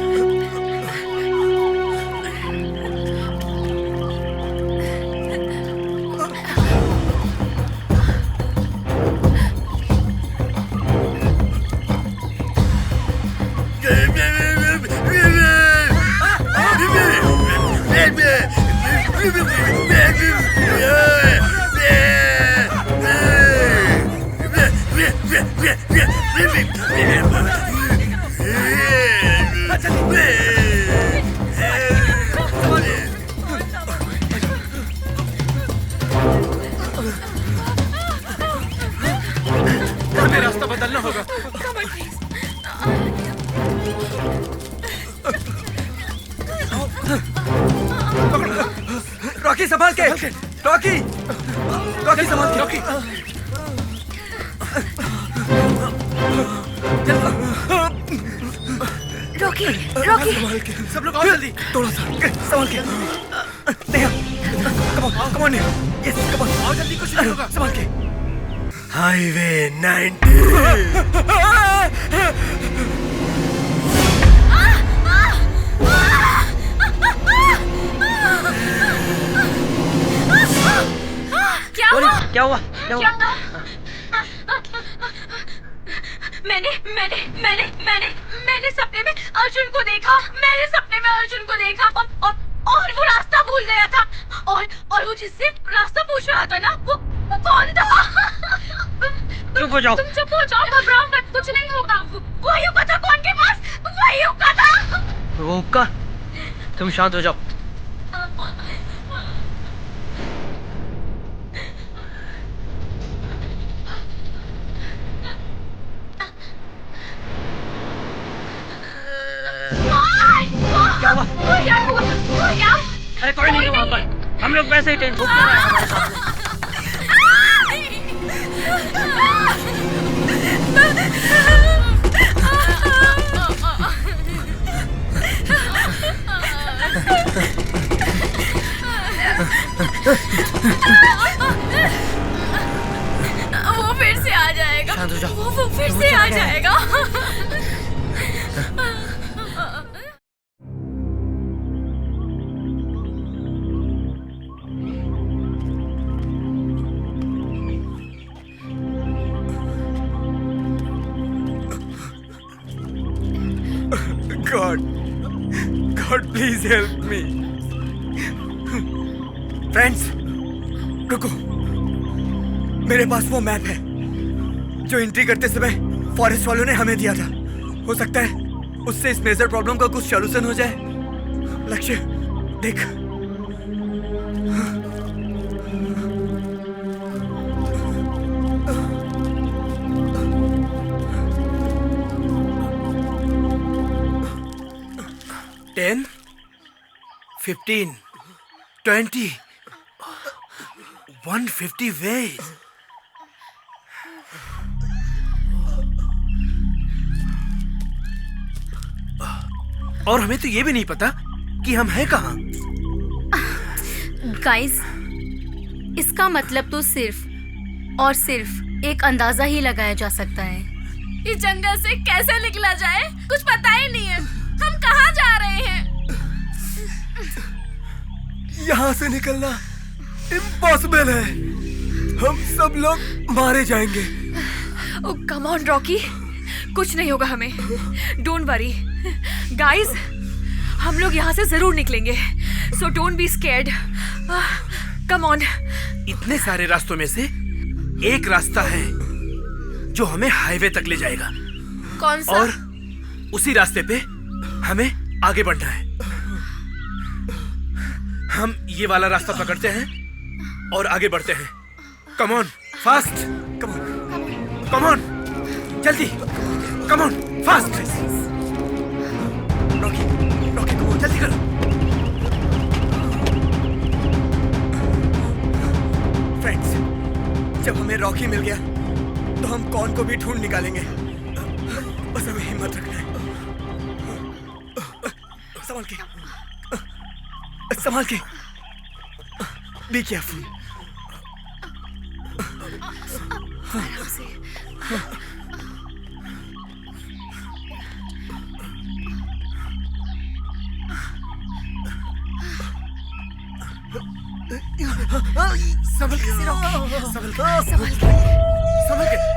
रॉकी संभाल के, रॉकी, रॉकी संभाल के, रॉकी रॉकी रॉकी सब लोग आओ जल्दी। थोड़ा सा संभाल के। Neha, come on, Neha, yes, come on, आओ जल्दी, कुछ नहीं होगा। संभाल के। हाईवे 90। क्या हुआ? क्या हुआ? मैंने सपने में अर्जुन को देखा। मैंने सपने में अर्जुन को देखा और वो रास्ता भूल गया था। और वो जिससे रास्ता पूछ रहा था ना, वो कौन था? चुप हो जाओ। तुम चुप हो जाओ, घबराओ मत, कुछ नहीं होगा। वो युक्का था कौन के पास? वो युक्का था। वो हुक्का? तुम शांत हो जाओ। क्या हुआ? अरे कोई नहीं है वहाँ पर, हम लोग वैसे ही टेंशन में हैं हमारे सामने। वो फिर से आ जाएगा। शांत हो जाओ। वो फिर से आ जाएगा। God, please help me. Friends, रुको। मेरे पास वो मैप है जो एंट्री करते समय फॉरेस्ट वालों ने हमें दिया था। हो सकता है उससे इस मेजर प्रॉब्लम का कुछ सॉल्यूशन हो जाए। लक्ष्य, देख। Ten, 15, 20, 150 ways. और हमें तो ये भी नहीं पता कि हम हैं कहाँ। गाइस, इसका मतलब तो सिर्फ और सिर्फ एक अंदाजा ही लगाया जा सकता है। इस जंगल से कैसे निकला जाए कुछ पता ही नहीं है। हम कहाँ जा रहे हैं? यहाँ से निकलना इम्पॉसिबल है। हम सब लोग मारे जाएंगे। ओह कम ऑन रॉकी, कुछ नहीं होगा हमें। डोंट वरी गाइस, हम लोग यहाँ से जरूर निकलेंगे। So don't be scared. Come on. इतने सारे रास्तों में से एक रास्ता है जो हमें हाईवे तक ले जाएगा। कौन सा? और उसी रास्ते पे हमें आगे बढ़ना है। हम ये वाला रास्ता पकड़ते हैं और आगे बढ़ते हैं। Come on, fast. Come on, जल्दी। Come on, fast. Rocky, come on, जल्दी करो। फ्रेंड्स, जब हमें रॉकी मिल गया तो हम कौन को भी ढूंढ निकालेंगे। बस हमें हिम्मत रखना है। संभाल के। Be careful. संभल के, संभल के।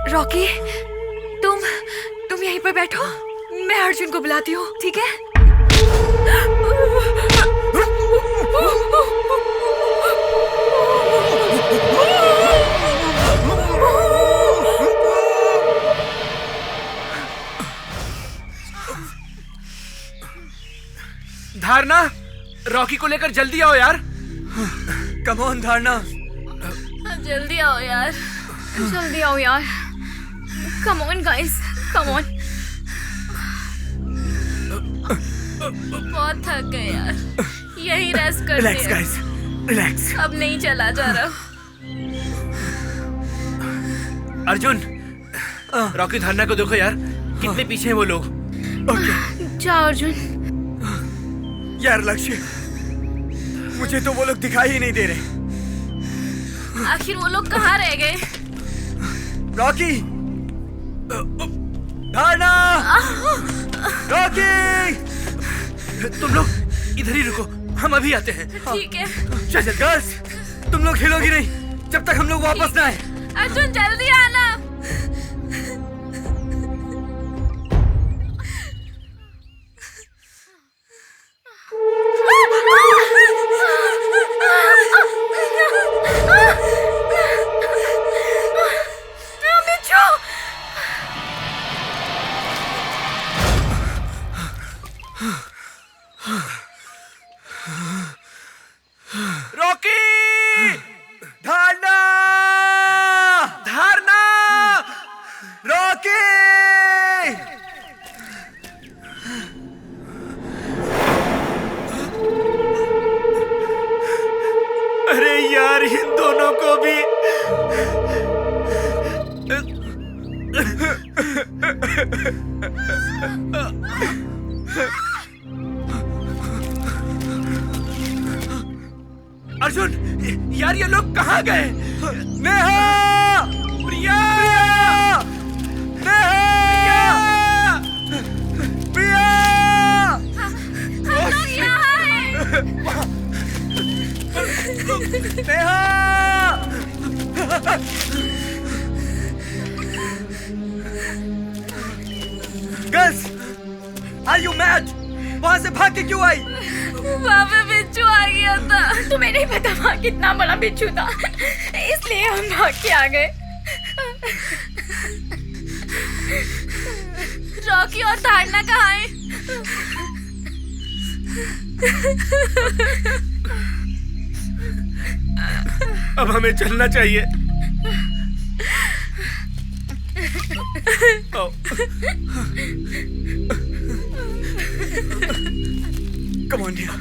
रॉकी, तुम यहीं पर बैठो, मैं अर्जुन को बुलाती हूँ, ठीक है? रॉकी को लेकर जल्दी आओ यार। कम ऑन धारणा। जल्दी आओ यार, जल्दी आओ यार। कम ऑन गाइस, कम ऑन। बहुत थक गए यार, यही रेस्ट करते रिलैक्स हैं। Guys, relax. अब नहीं चला जा रहा। अर्जुन, रॉकी धारणा को देखो यार, कितने पीछे हैं वो लोग। ओके जाओ अर्जुन। यार लक्ष्य, मुझे तो वो लोग दिखाई ही नहीं दे रहे। आखिर वो लोग कहाँ रह गए? रॉकी, धारणा, रॉकी, तुम लोग इधर ही रुको, हम अभी आते हैं। ठीक है। चल गर्ल्स, तुम लोग हिलोगी नहीं जब तक हम लोग वापस ना आए। अर्जुन जल्दी आना। रॉकी! धारणा, धारणा! रॉकी! अरे यार, इन दोनों को भी। अर्जुन, यार ये लोग कहाँ गए? Neha! Priya! Neha! Priya! Neha! Girls, are you mad? वहां से भाग के क्यों आई? वहाँ पे बिच्छू आ गया था। तुम्हें नहीं पता वहाँ कितना बड़ा बिच्छू था, इसलिए हम भाग के आ गए। रॉकी और धारणा कहाँ हैं? अब हमें चलना चाहिए। आओ। Come on, dear.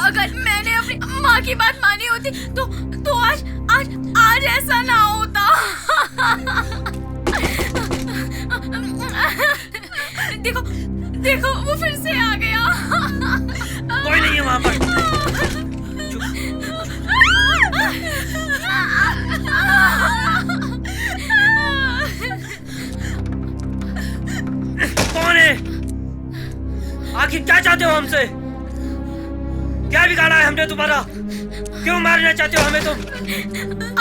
अगर मैंने अपनी माँ की बात मानी होती तो आज ऐसा ना होता। देखो वो फिर से आ गया। कोई नहीं है वहाँ पर। कौन है? आखिर क्या चाहते हो हमसे? क्या बिगाड़ा है हमने तुम्हारा? क्यों मारना चाहते हो हमें तुम?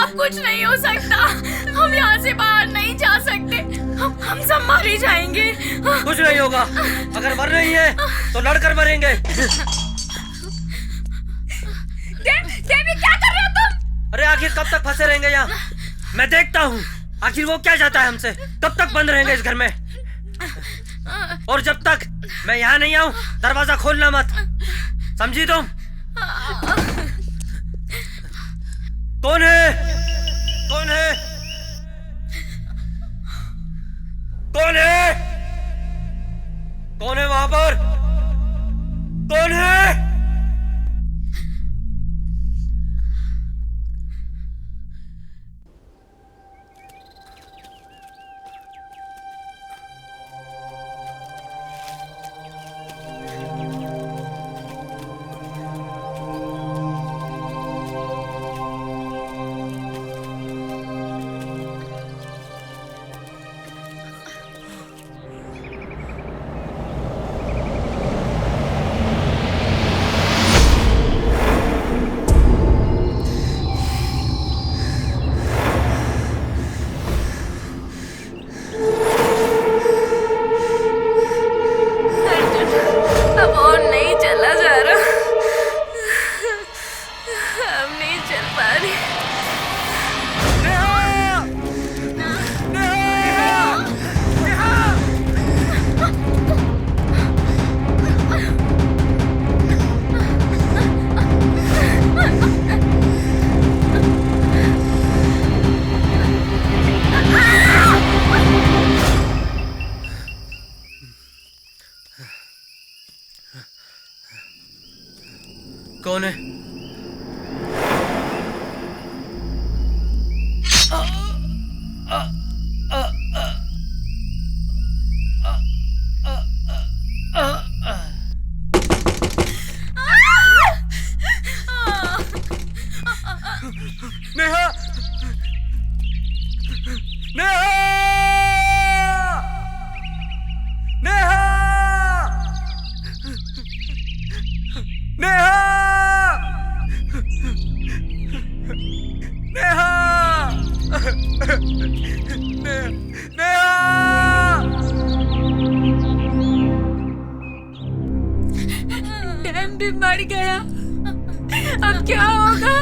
अब कुछ नहीं हो सकता। हम यहाँ से बाहर नहीं जा सकते। हम सब मारे जाएंगे। कुछ नहीं होगा। अगर मर रही है तो लड़कर मरेंगे। देवी क्या कर रहे हो तुम? अरे आखिर कब तक फंसे रहेंगे यहाँ? मैं देखता हूँ आखिर वो क्या चाहता है हमसे। कब तक बंद रहेंगे इस घर में? और जब तक मैं यहाँ नहीं आऊँ दरवाजा खोलना मत, समझी तुम? कौन है? कौन है? कौन है? कौन है वहां पर? कौन है? कौन है? नेहा! नेहा! नेहा! नेहा! डैम भी मर गया। अब क्या होगा?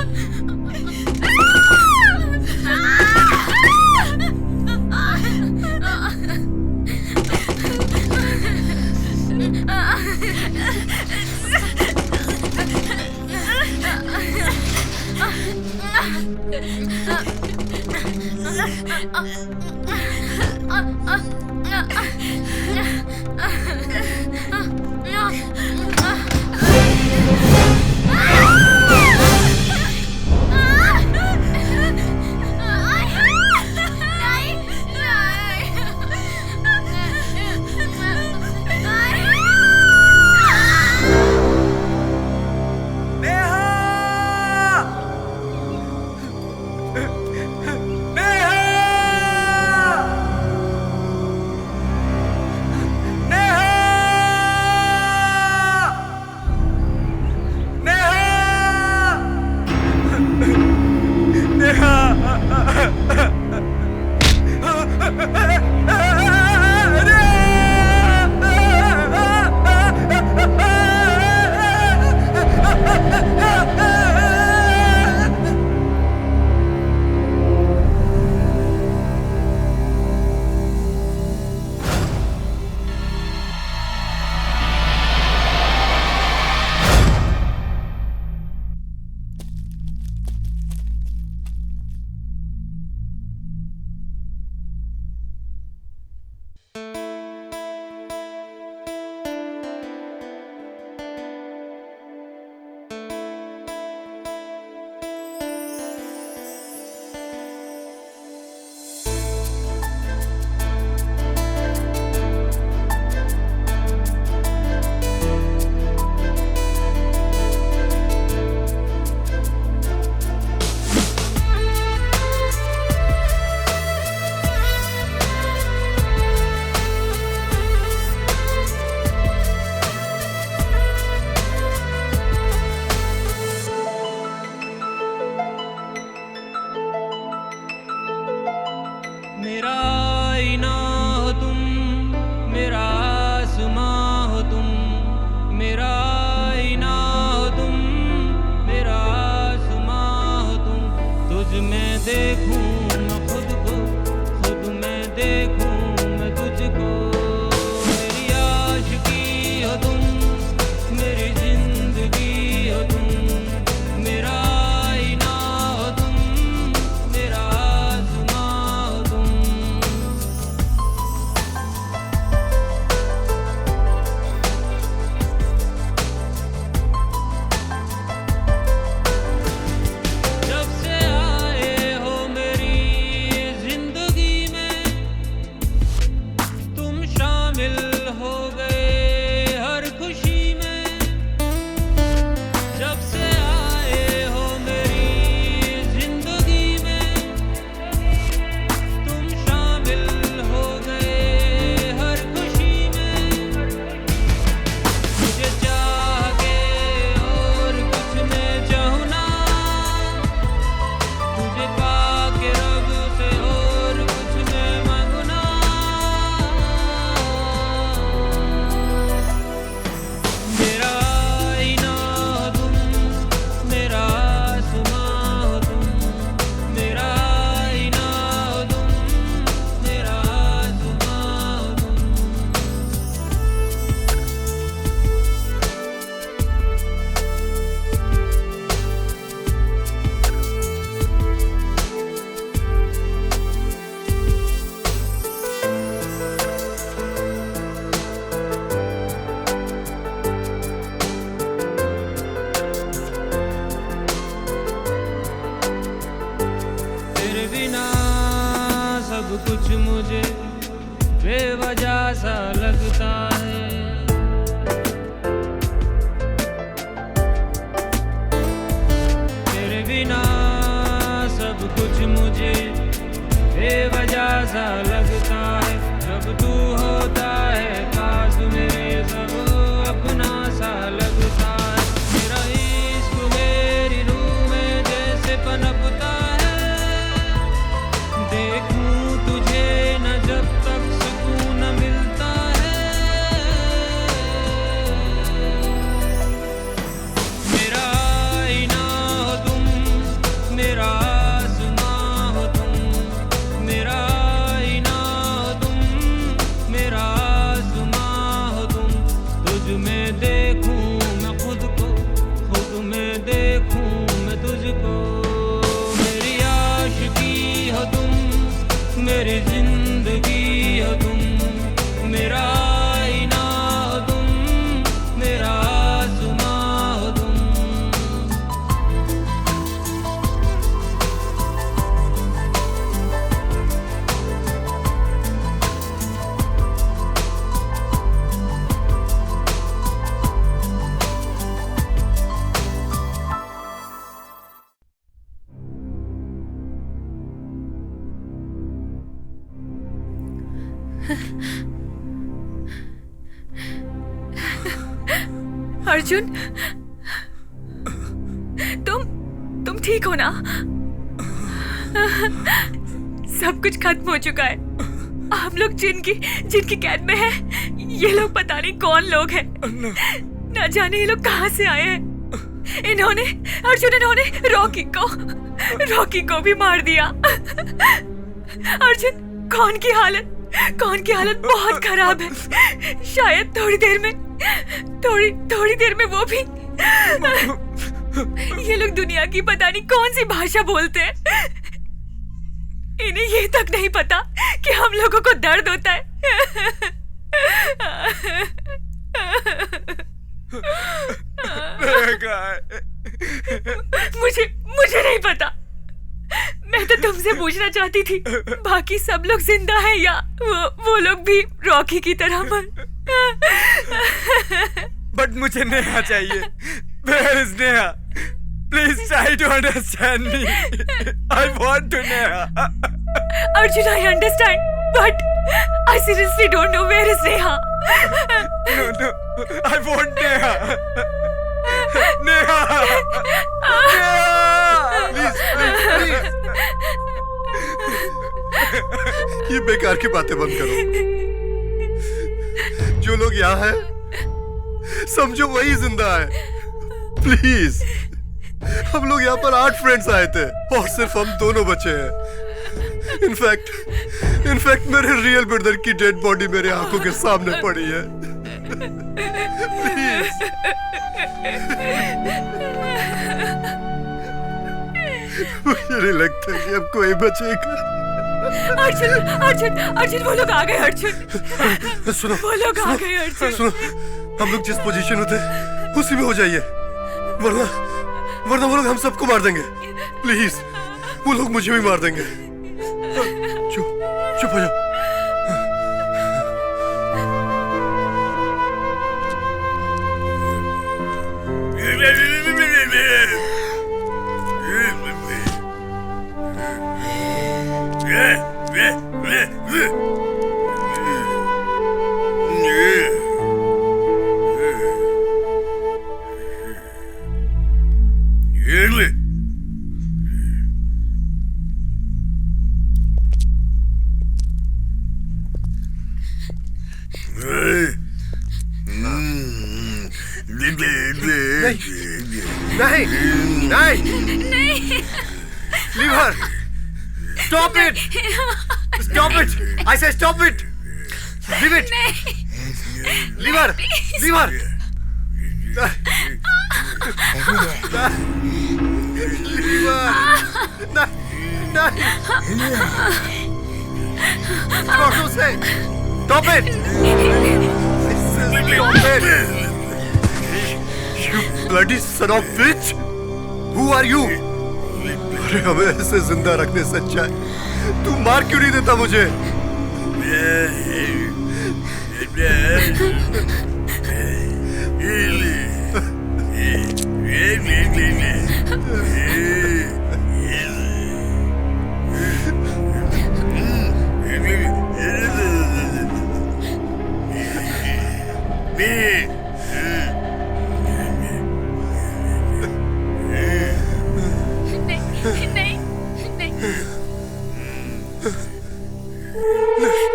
देखूं मैं खुद को, खुद में देखूं मैं तुझको। मेरी आशिकी हो तुम, मेरी जिंदगी हो तुम, मेरा आईना हो तुम, मेरा आसमां हो तुम। जब से आए हो मेरी जिंदगी में, तुम शामिल हो गए हर खुशी में। जब से आए हो मेरी जिंदगी में, तुम शामिल हो गए हर खुशी में। मुझे चाह के और कुछ मैं चाहूँ ना, तुझे पाके रब से और कुछ मैं मांगू ना। मेरा आईना हो तुम, मेरा आसमां हो तुम, मेरा आईना हो तुम, मेरा आसमां हो तुम। तेरे बिना सब कुछ मुझे बेवजह सा लगता है। तेरे बिना सब कुछ मुझे बेवजह सा लगता है। जब तू होता है पास मेरे, सब अपना सा लगता है। मेरा इश्क मेरी रूह में जैसे पनपता है। देखूं तुझे न जब तक सुकून न मिलता है। मेरा आईना हो तुम, मेरा आसमां हो तुम, मेरा आईना हो तुम, मेरा आसमां हो तुम। तुझ में देखूं मैं खुद को, खुद में देखूं मैं तुझको। मेरी आशिकी हो तुम, मेरी जिंदगी हो तुम, मेरा आईना हो तुम, मेरा आसमां हो तुम। अर्जुन, तुम ठीक हो ना? सब कुछ खत्म हो चुका है। हम लोग जिनकी कैद में हैं, ये लोग पता नहीं कौन लोग हैं। न जाने ये लोग कहाँ से आए हैं। इन्होंने रॉकी को भी मार दिया। अर्जुन, कौन की हालत बहुत खराब है। शायद थोड़ी देर में वो भी। ये लोग दुनिया की पता नहीं कौन सी भाषा बोलते हैं। इन्हें ये तक नहीं पता कि हम लोगों को दर्द होता है। मुझे नहीं पता। मैं तो तुमसे पूछना चाहती थी, बाकी सब लोग जिंदा हैं या वो लोग भी रॉकी की तरह मर। बट मुझे नेहा चाहिए। Where is Neha? Please try to understand me. I want to Neha. Arjun, I understand, but I seriously don't know where is Neha. No, I want Neha. Neha. Neha. Please. ये बेकार की बातें बंद करो। जो लोग यहाँ हैं, समझो वही जिंदा है। प्लीज हम लोग यहाँ पर 8 फ्रेंड्स आए थे और सिर्फ हम दोनों बचे हैं। इनफैक्ट मेरे रियल ब्रदर की डेड बॉडी मेरे आंखों के सामने पड़ी है। प्लीज मुझे नहीं लगता कि अब कोई बचेगा। अर्जुन वो लोग आ गए। अर्जुन सुनो, वो लोग आ गए। अर्जुन सुनो, हम लोग जिस पोजीशन में थे उसी में हो जाइए, वरना वो लोग हम सबको मार देंगे। प्लीज, वो लोग मुझे भी मार देंगे। चुप हो जाओ। नहीं। Leave her. Stop it. Stop it. I say stop it. Leave it. Leave her. Leave her. Leave her. What to say? Stop it. Stop it. You bloody son of bitch. Who are you? अरे हमें ऐसे जिंदा रखने से अच्छा है तू मार क्यों नहीं देता मुझे?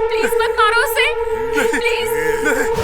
प्लीज मत मारो उसे। प्लीज नहीं।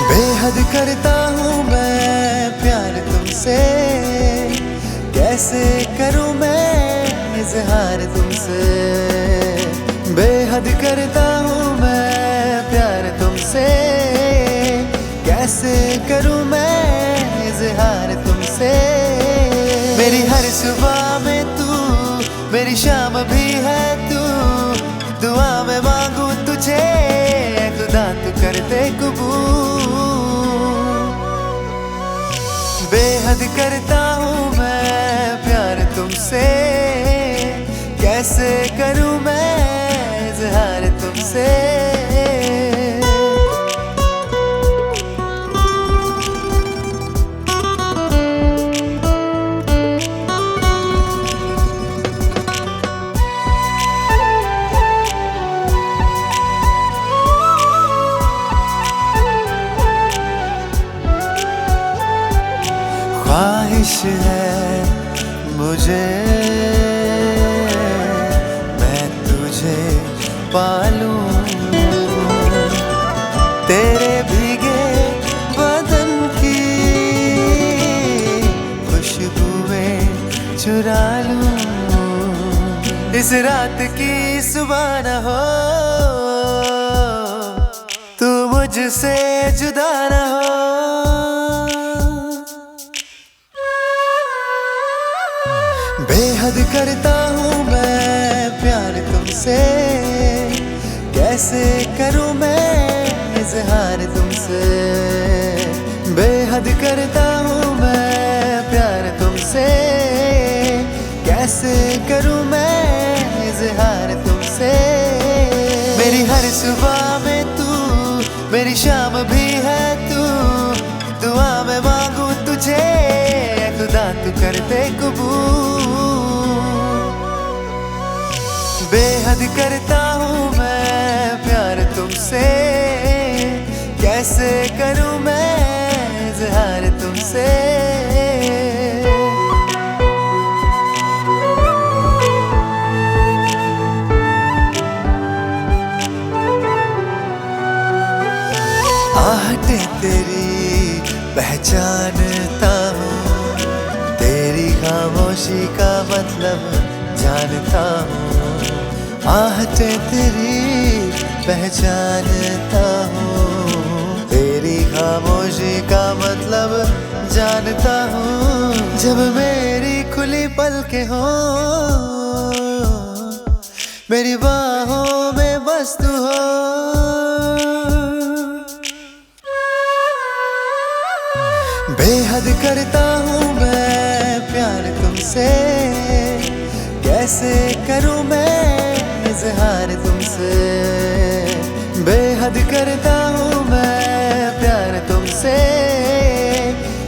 बेहद करता हूँ मैं प्यार तुमसे, कैसे करूँ मैं इजहार तुमसे। बेहद करता हूँ मैं प्यार तुमसे, कैसे करूँ मैं इजहार तुमसे। मेरी हर सुबह में तू, मेरी शाम भी है तू, दुआ में मांगू तुझे ऐ खुदा तू कर दे कबूल। बेहद करता हूँ मैं प्यार तुमसे, कैसे करूँ मैं इजहार तुमसे। ख्वाहिश है मुझे मैं तुझे पालूं, तेरे भीगे बदन की खुशबुएं चुरा लूं। इस रात की सुबह न हो तू मुझसे जुदा न हो। बेहद करता हूँ मैं प्यार तुमसे, कैसे करूँ मैं इजहार तुमसे। बेहद करता हूँ मैं प्यार तुमसे, कैसे करूँ मैं इजहार तुमसे। मेरी हर सुबह में तू, मेरी शाम भी है तू, दुआ में मांगू तुझे खुदा तू कर दे कबूल। बेहद करता हूँ मैं प्यार तुमसे, कैसे करूँ मैं इजहार तुमसे। आहटें तेरी पहचानता हूँ, तेरी खामोशी का मतलब जानता हूँ। आहटें तेरी पहचानता हूँ, तेरी खामोशी का मतलब जानता हूँ। जब मेरी खुली पलकें हो, मेरी बाहों में बस तू हो। बेहद करता हूँ मैं प्यार तुमसे, कैसे करूँ मैं इजहार तुमसे। बेहद करता हूँ मैं प्यार तुमसे,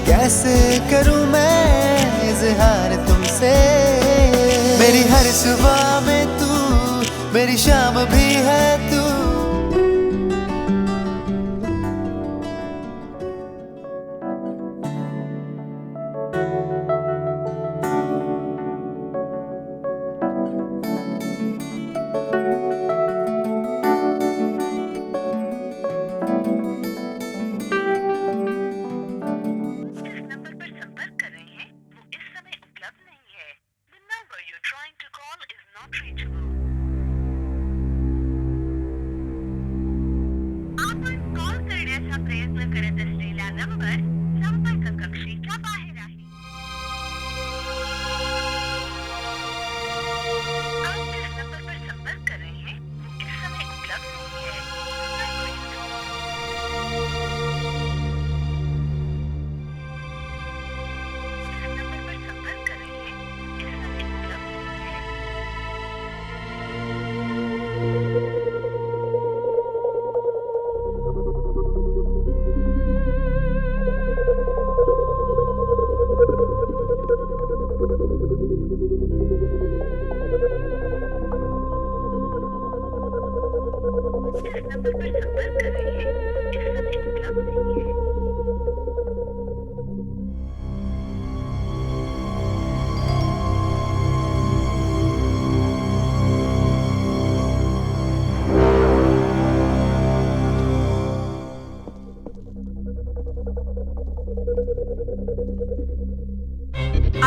कैसे करूँ मैं इजहार तुमसे। मेरी हर सुबह में तू, मेरी शाम भी है तू।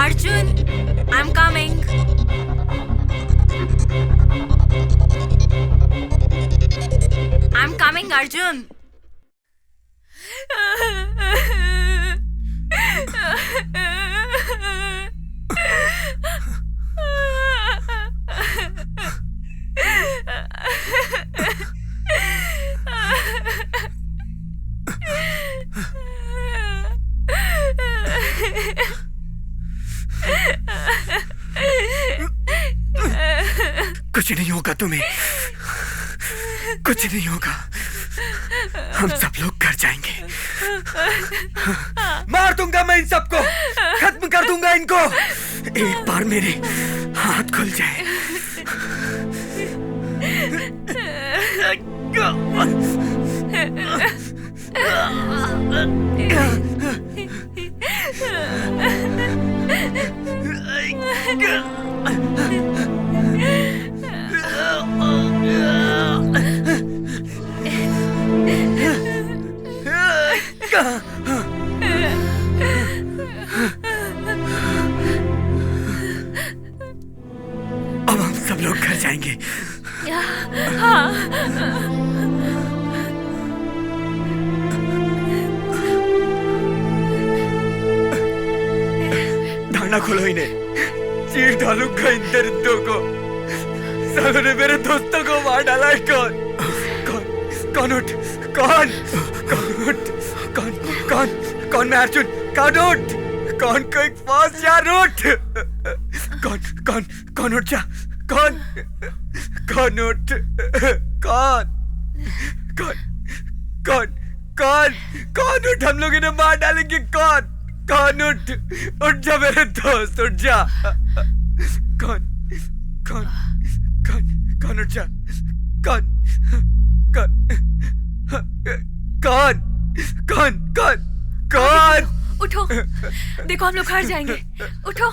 Arjun, I'm coming. I'm coming, Arjun. कुछ नहीं होगा तुम्हें, कुछ नहीं होगा। हम सब लोग घर जाएंगे। मार दूंगा मैं इन सबको, खत्म कर दूंगा इनको। एक बार मेरे हाथ खुल जाए। अब हम सब लोग घर जाएंगे। धारणा खोलो इन्हें। चीर डालूंगा इन दरिंदों को। सालों ने मेरे दोस्तों को मार डाला है। कौन कौन उठ, कौन उठ, कौन मैं अर्जुन, कौन उठ, कौन कोई पास यार उठ, कौन उठ जा, कौन उठ, कौन उठ, हम लोग इन्हें मार डालेंगे। कौन उठ जा मेरे दोस्त, उठ जा। कौन उठ जा, कौन उठो, देखो हम लोग हार जाएंगे, उठो।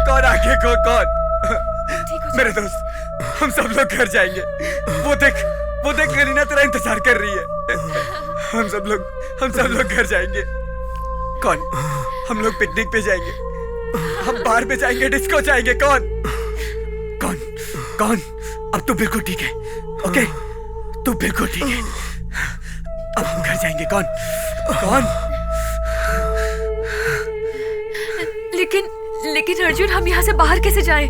कौन आगे को, कौन? मेरे दोस्त, हम सब लोग घर जाएंगे। वो देख करीना तेरा इंतजार कर रही है। हम सब लोग घर जाएंगे। कौन? हम लोग पिकनिक पे जाएंगे, हम बार पे जाएंगे, डिस्को जाएंगे। कौन? अब तू बिल्कुल ठीक है, ओके? तू बिल्कुल ठीक है। अब हम घर जाएंगे। कौन? लेकिन अर्जुन, हम यहाँ से बाहर कैसे जाएं?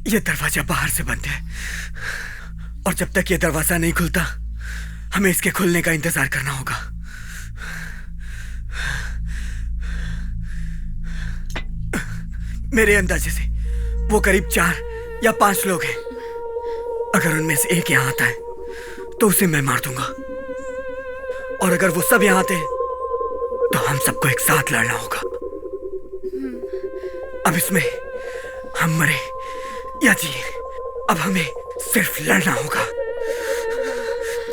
ये दरवाजा बाहर से बंद है, और जब तक ये दरवाजा नहीं खुलता हमें इसके खुलने का इंतजार करना होगा। मेरे अंदाजे से वो करीब 4 या 5 लोग हैं। अगर उनमें से एक यहां आता है तो उसे मैं मार दूंगा, और अगर वो सब यहां आते हैं तो हम सबको एक साथ लड़ना होगा। अब इसमें हम मरे या जिए, अब हमें सिर्फ लड़ना होगा।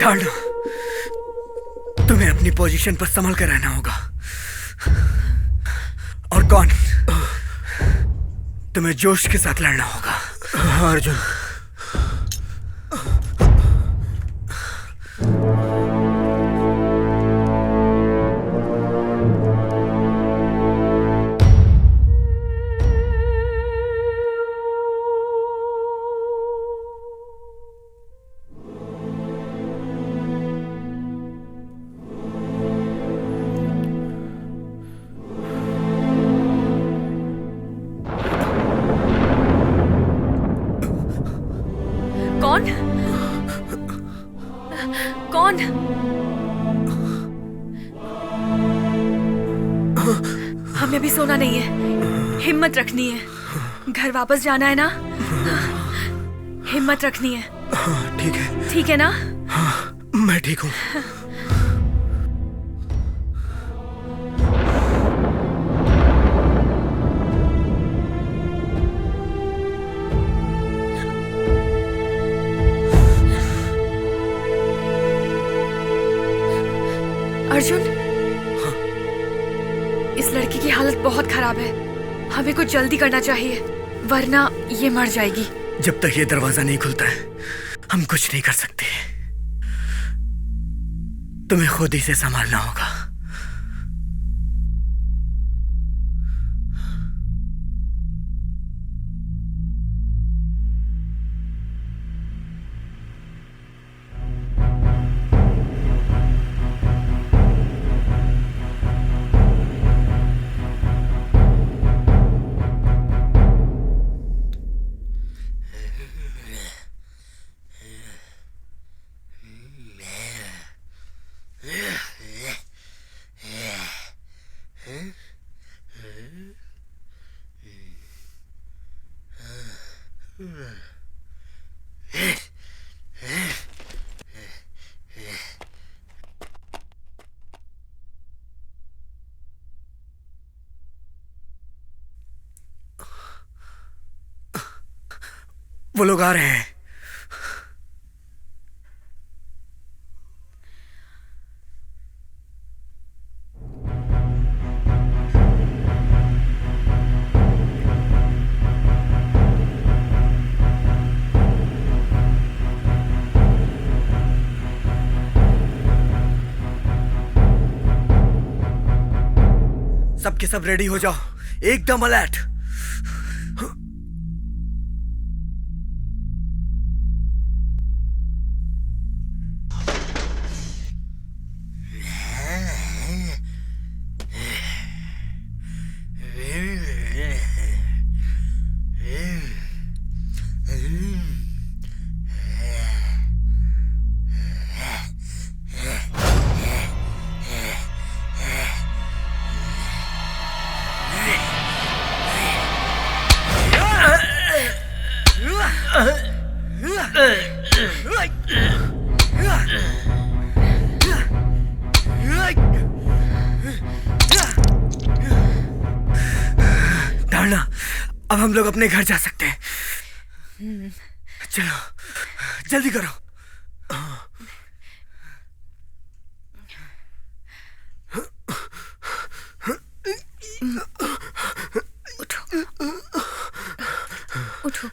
ढालना, तुम्हें अपनी पोजीशन पर संभल कर रहना होगा। और कौन? तुम्हें जोश के साथ लड़ना होगा। अर्जुन, कौन? हमें भी सोना नहीं है, हिम्मत रखनी है। घर वापस जाना है ना, हिम्मत रखनी है। ठीक है। ठीक है ना? मैं ठीक हूँ। अर्जुन, इस लड़की की हालत बहुत खराब है, हमें कुछ जल्दी करना चाहिए, वरना ये मर जाएगी। जब तक ये दरवाजा नहीं खुलता है हम कुछ नहीं कर सकते। तुम्हें खुद इसे संभालना होगा। वो लोग आ रहे हैं। सब के सब रेडी हो जाओ, एकदम अलर्ट। धारणा, अब हम लोग अपने घर जा सकते हैं। चलो जल्दी करो। उठो।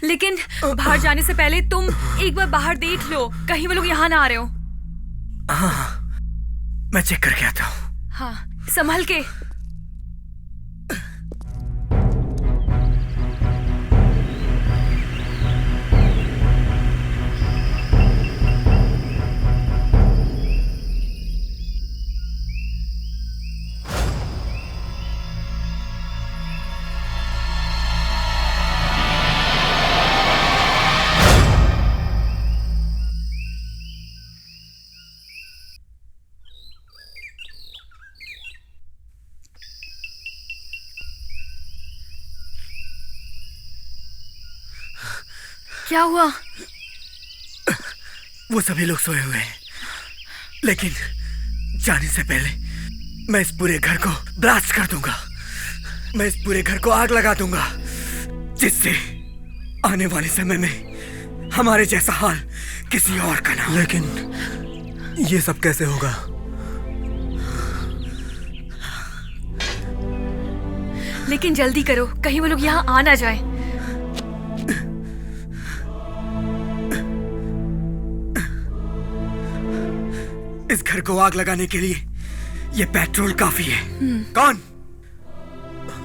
लेकिन बाहर जाने से पहले तुम एक बार बाहर देख लो, कहीं वो लोग यहाँ ना आ रहे हो। हाँ, मैं चेक करके आता हूँ। हाँ, संभल के। क्या हुआ? वो सभी लोग सोए हुए हैं, लेकिन जाने से पहले मैं इस पूरे घर को ब्लास्ट कर दूंगा। मैं इस पूरे घर को आग लगा दूंगा, जिससे आने वाले समय में हमारे जैसा हाल किसी और का ना। लेकिन ये सब कैसे होगा? लेकिन जल्दी करो, कहीं वो लोग यहाँ आ ना जाए। इस घर को आग लगाने के लिए ये पेट्रोल काफी है। कौन?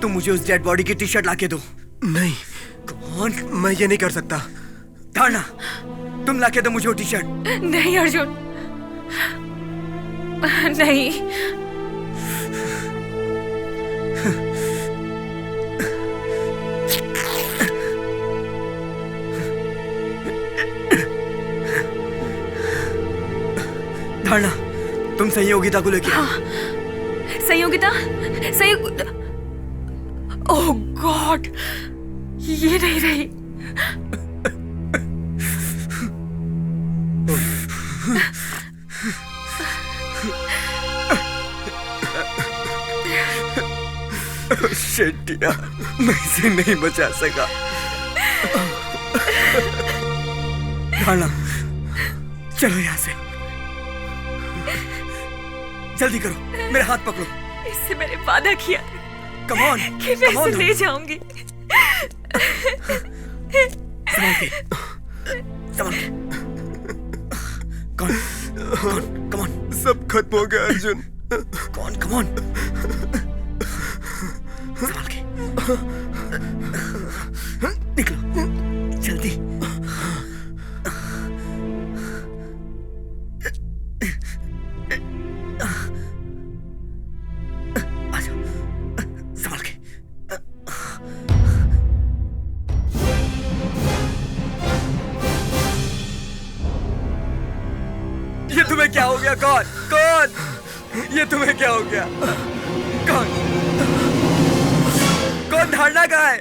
तुम मुझे उस डेड बॉडी की टी शर्ट लाके दो। नहीं। कौन? मैं ये नहीं कर सकता। धारणा, तुम लाके दो मुझे वो टी शर्ट। नहीं अर्जुन, नहीं। धारणा, तुम संयोगिता को लेके। हाँ, संयोगिता, ओह गॉड, ये नहीं रही। शिट यार, मैं इसे नहीं बचा सका। धारणा, चलो यहाँ से, जल्दी करो, मेरे हाथ पकड़ो। इससे मैंने वादा किया कम ऑन, कि मैं इसे ले जाऊंगी। संभल के, संभल के। कौन? Come on. सब खत्म हो गया अर्जुन। Come on. संभल के, निकलो जल्दी। तुम्हें क्या हो गया? कौन? ये तुम्हें क्या हो गया? कौन धारणा का है?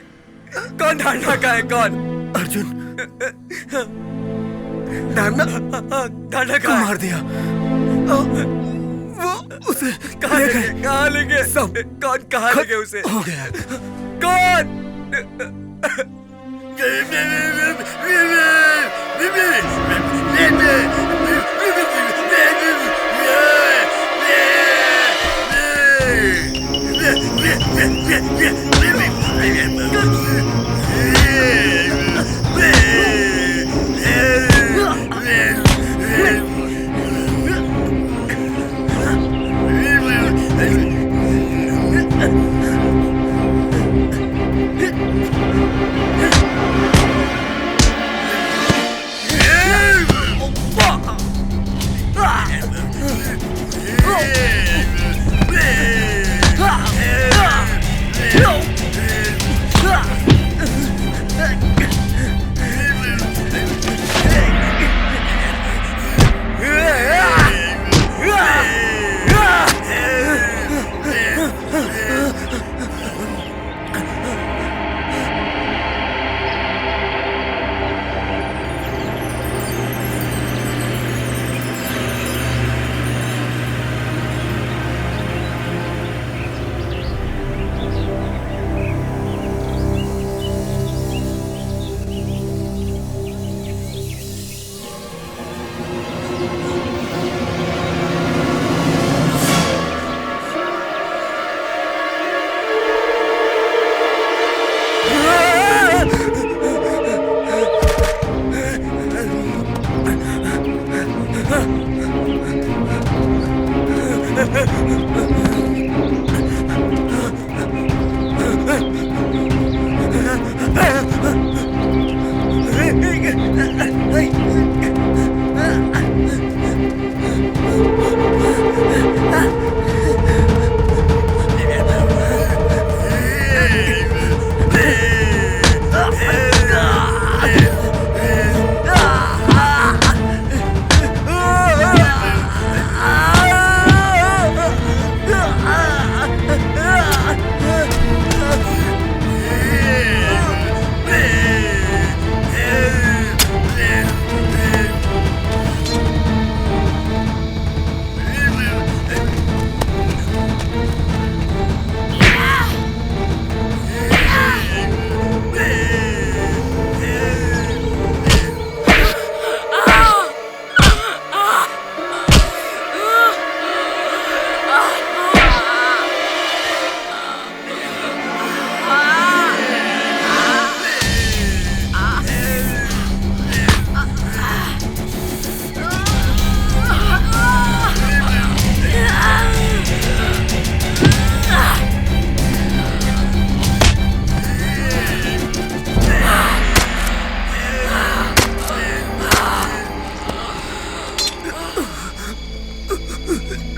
कौन धारणा का है? कौन? अर्जुन, धारणा का मार दिया। वो उसे कहाँ लेंगे? सब कौन कहाँ लेंगे उसे? हो गया। कौन?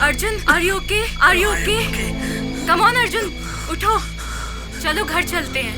Arjun, are you okay? Are you okay? Come on Arjun, उठो, चलो घर चलते हैं।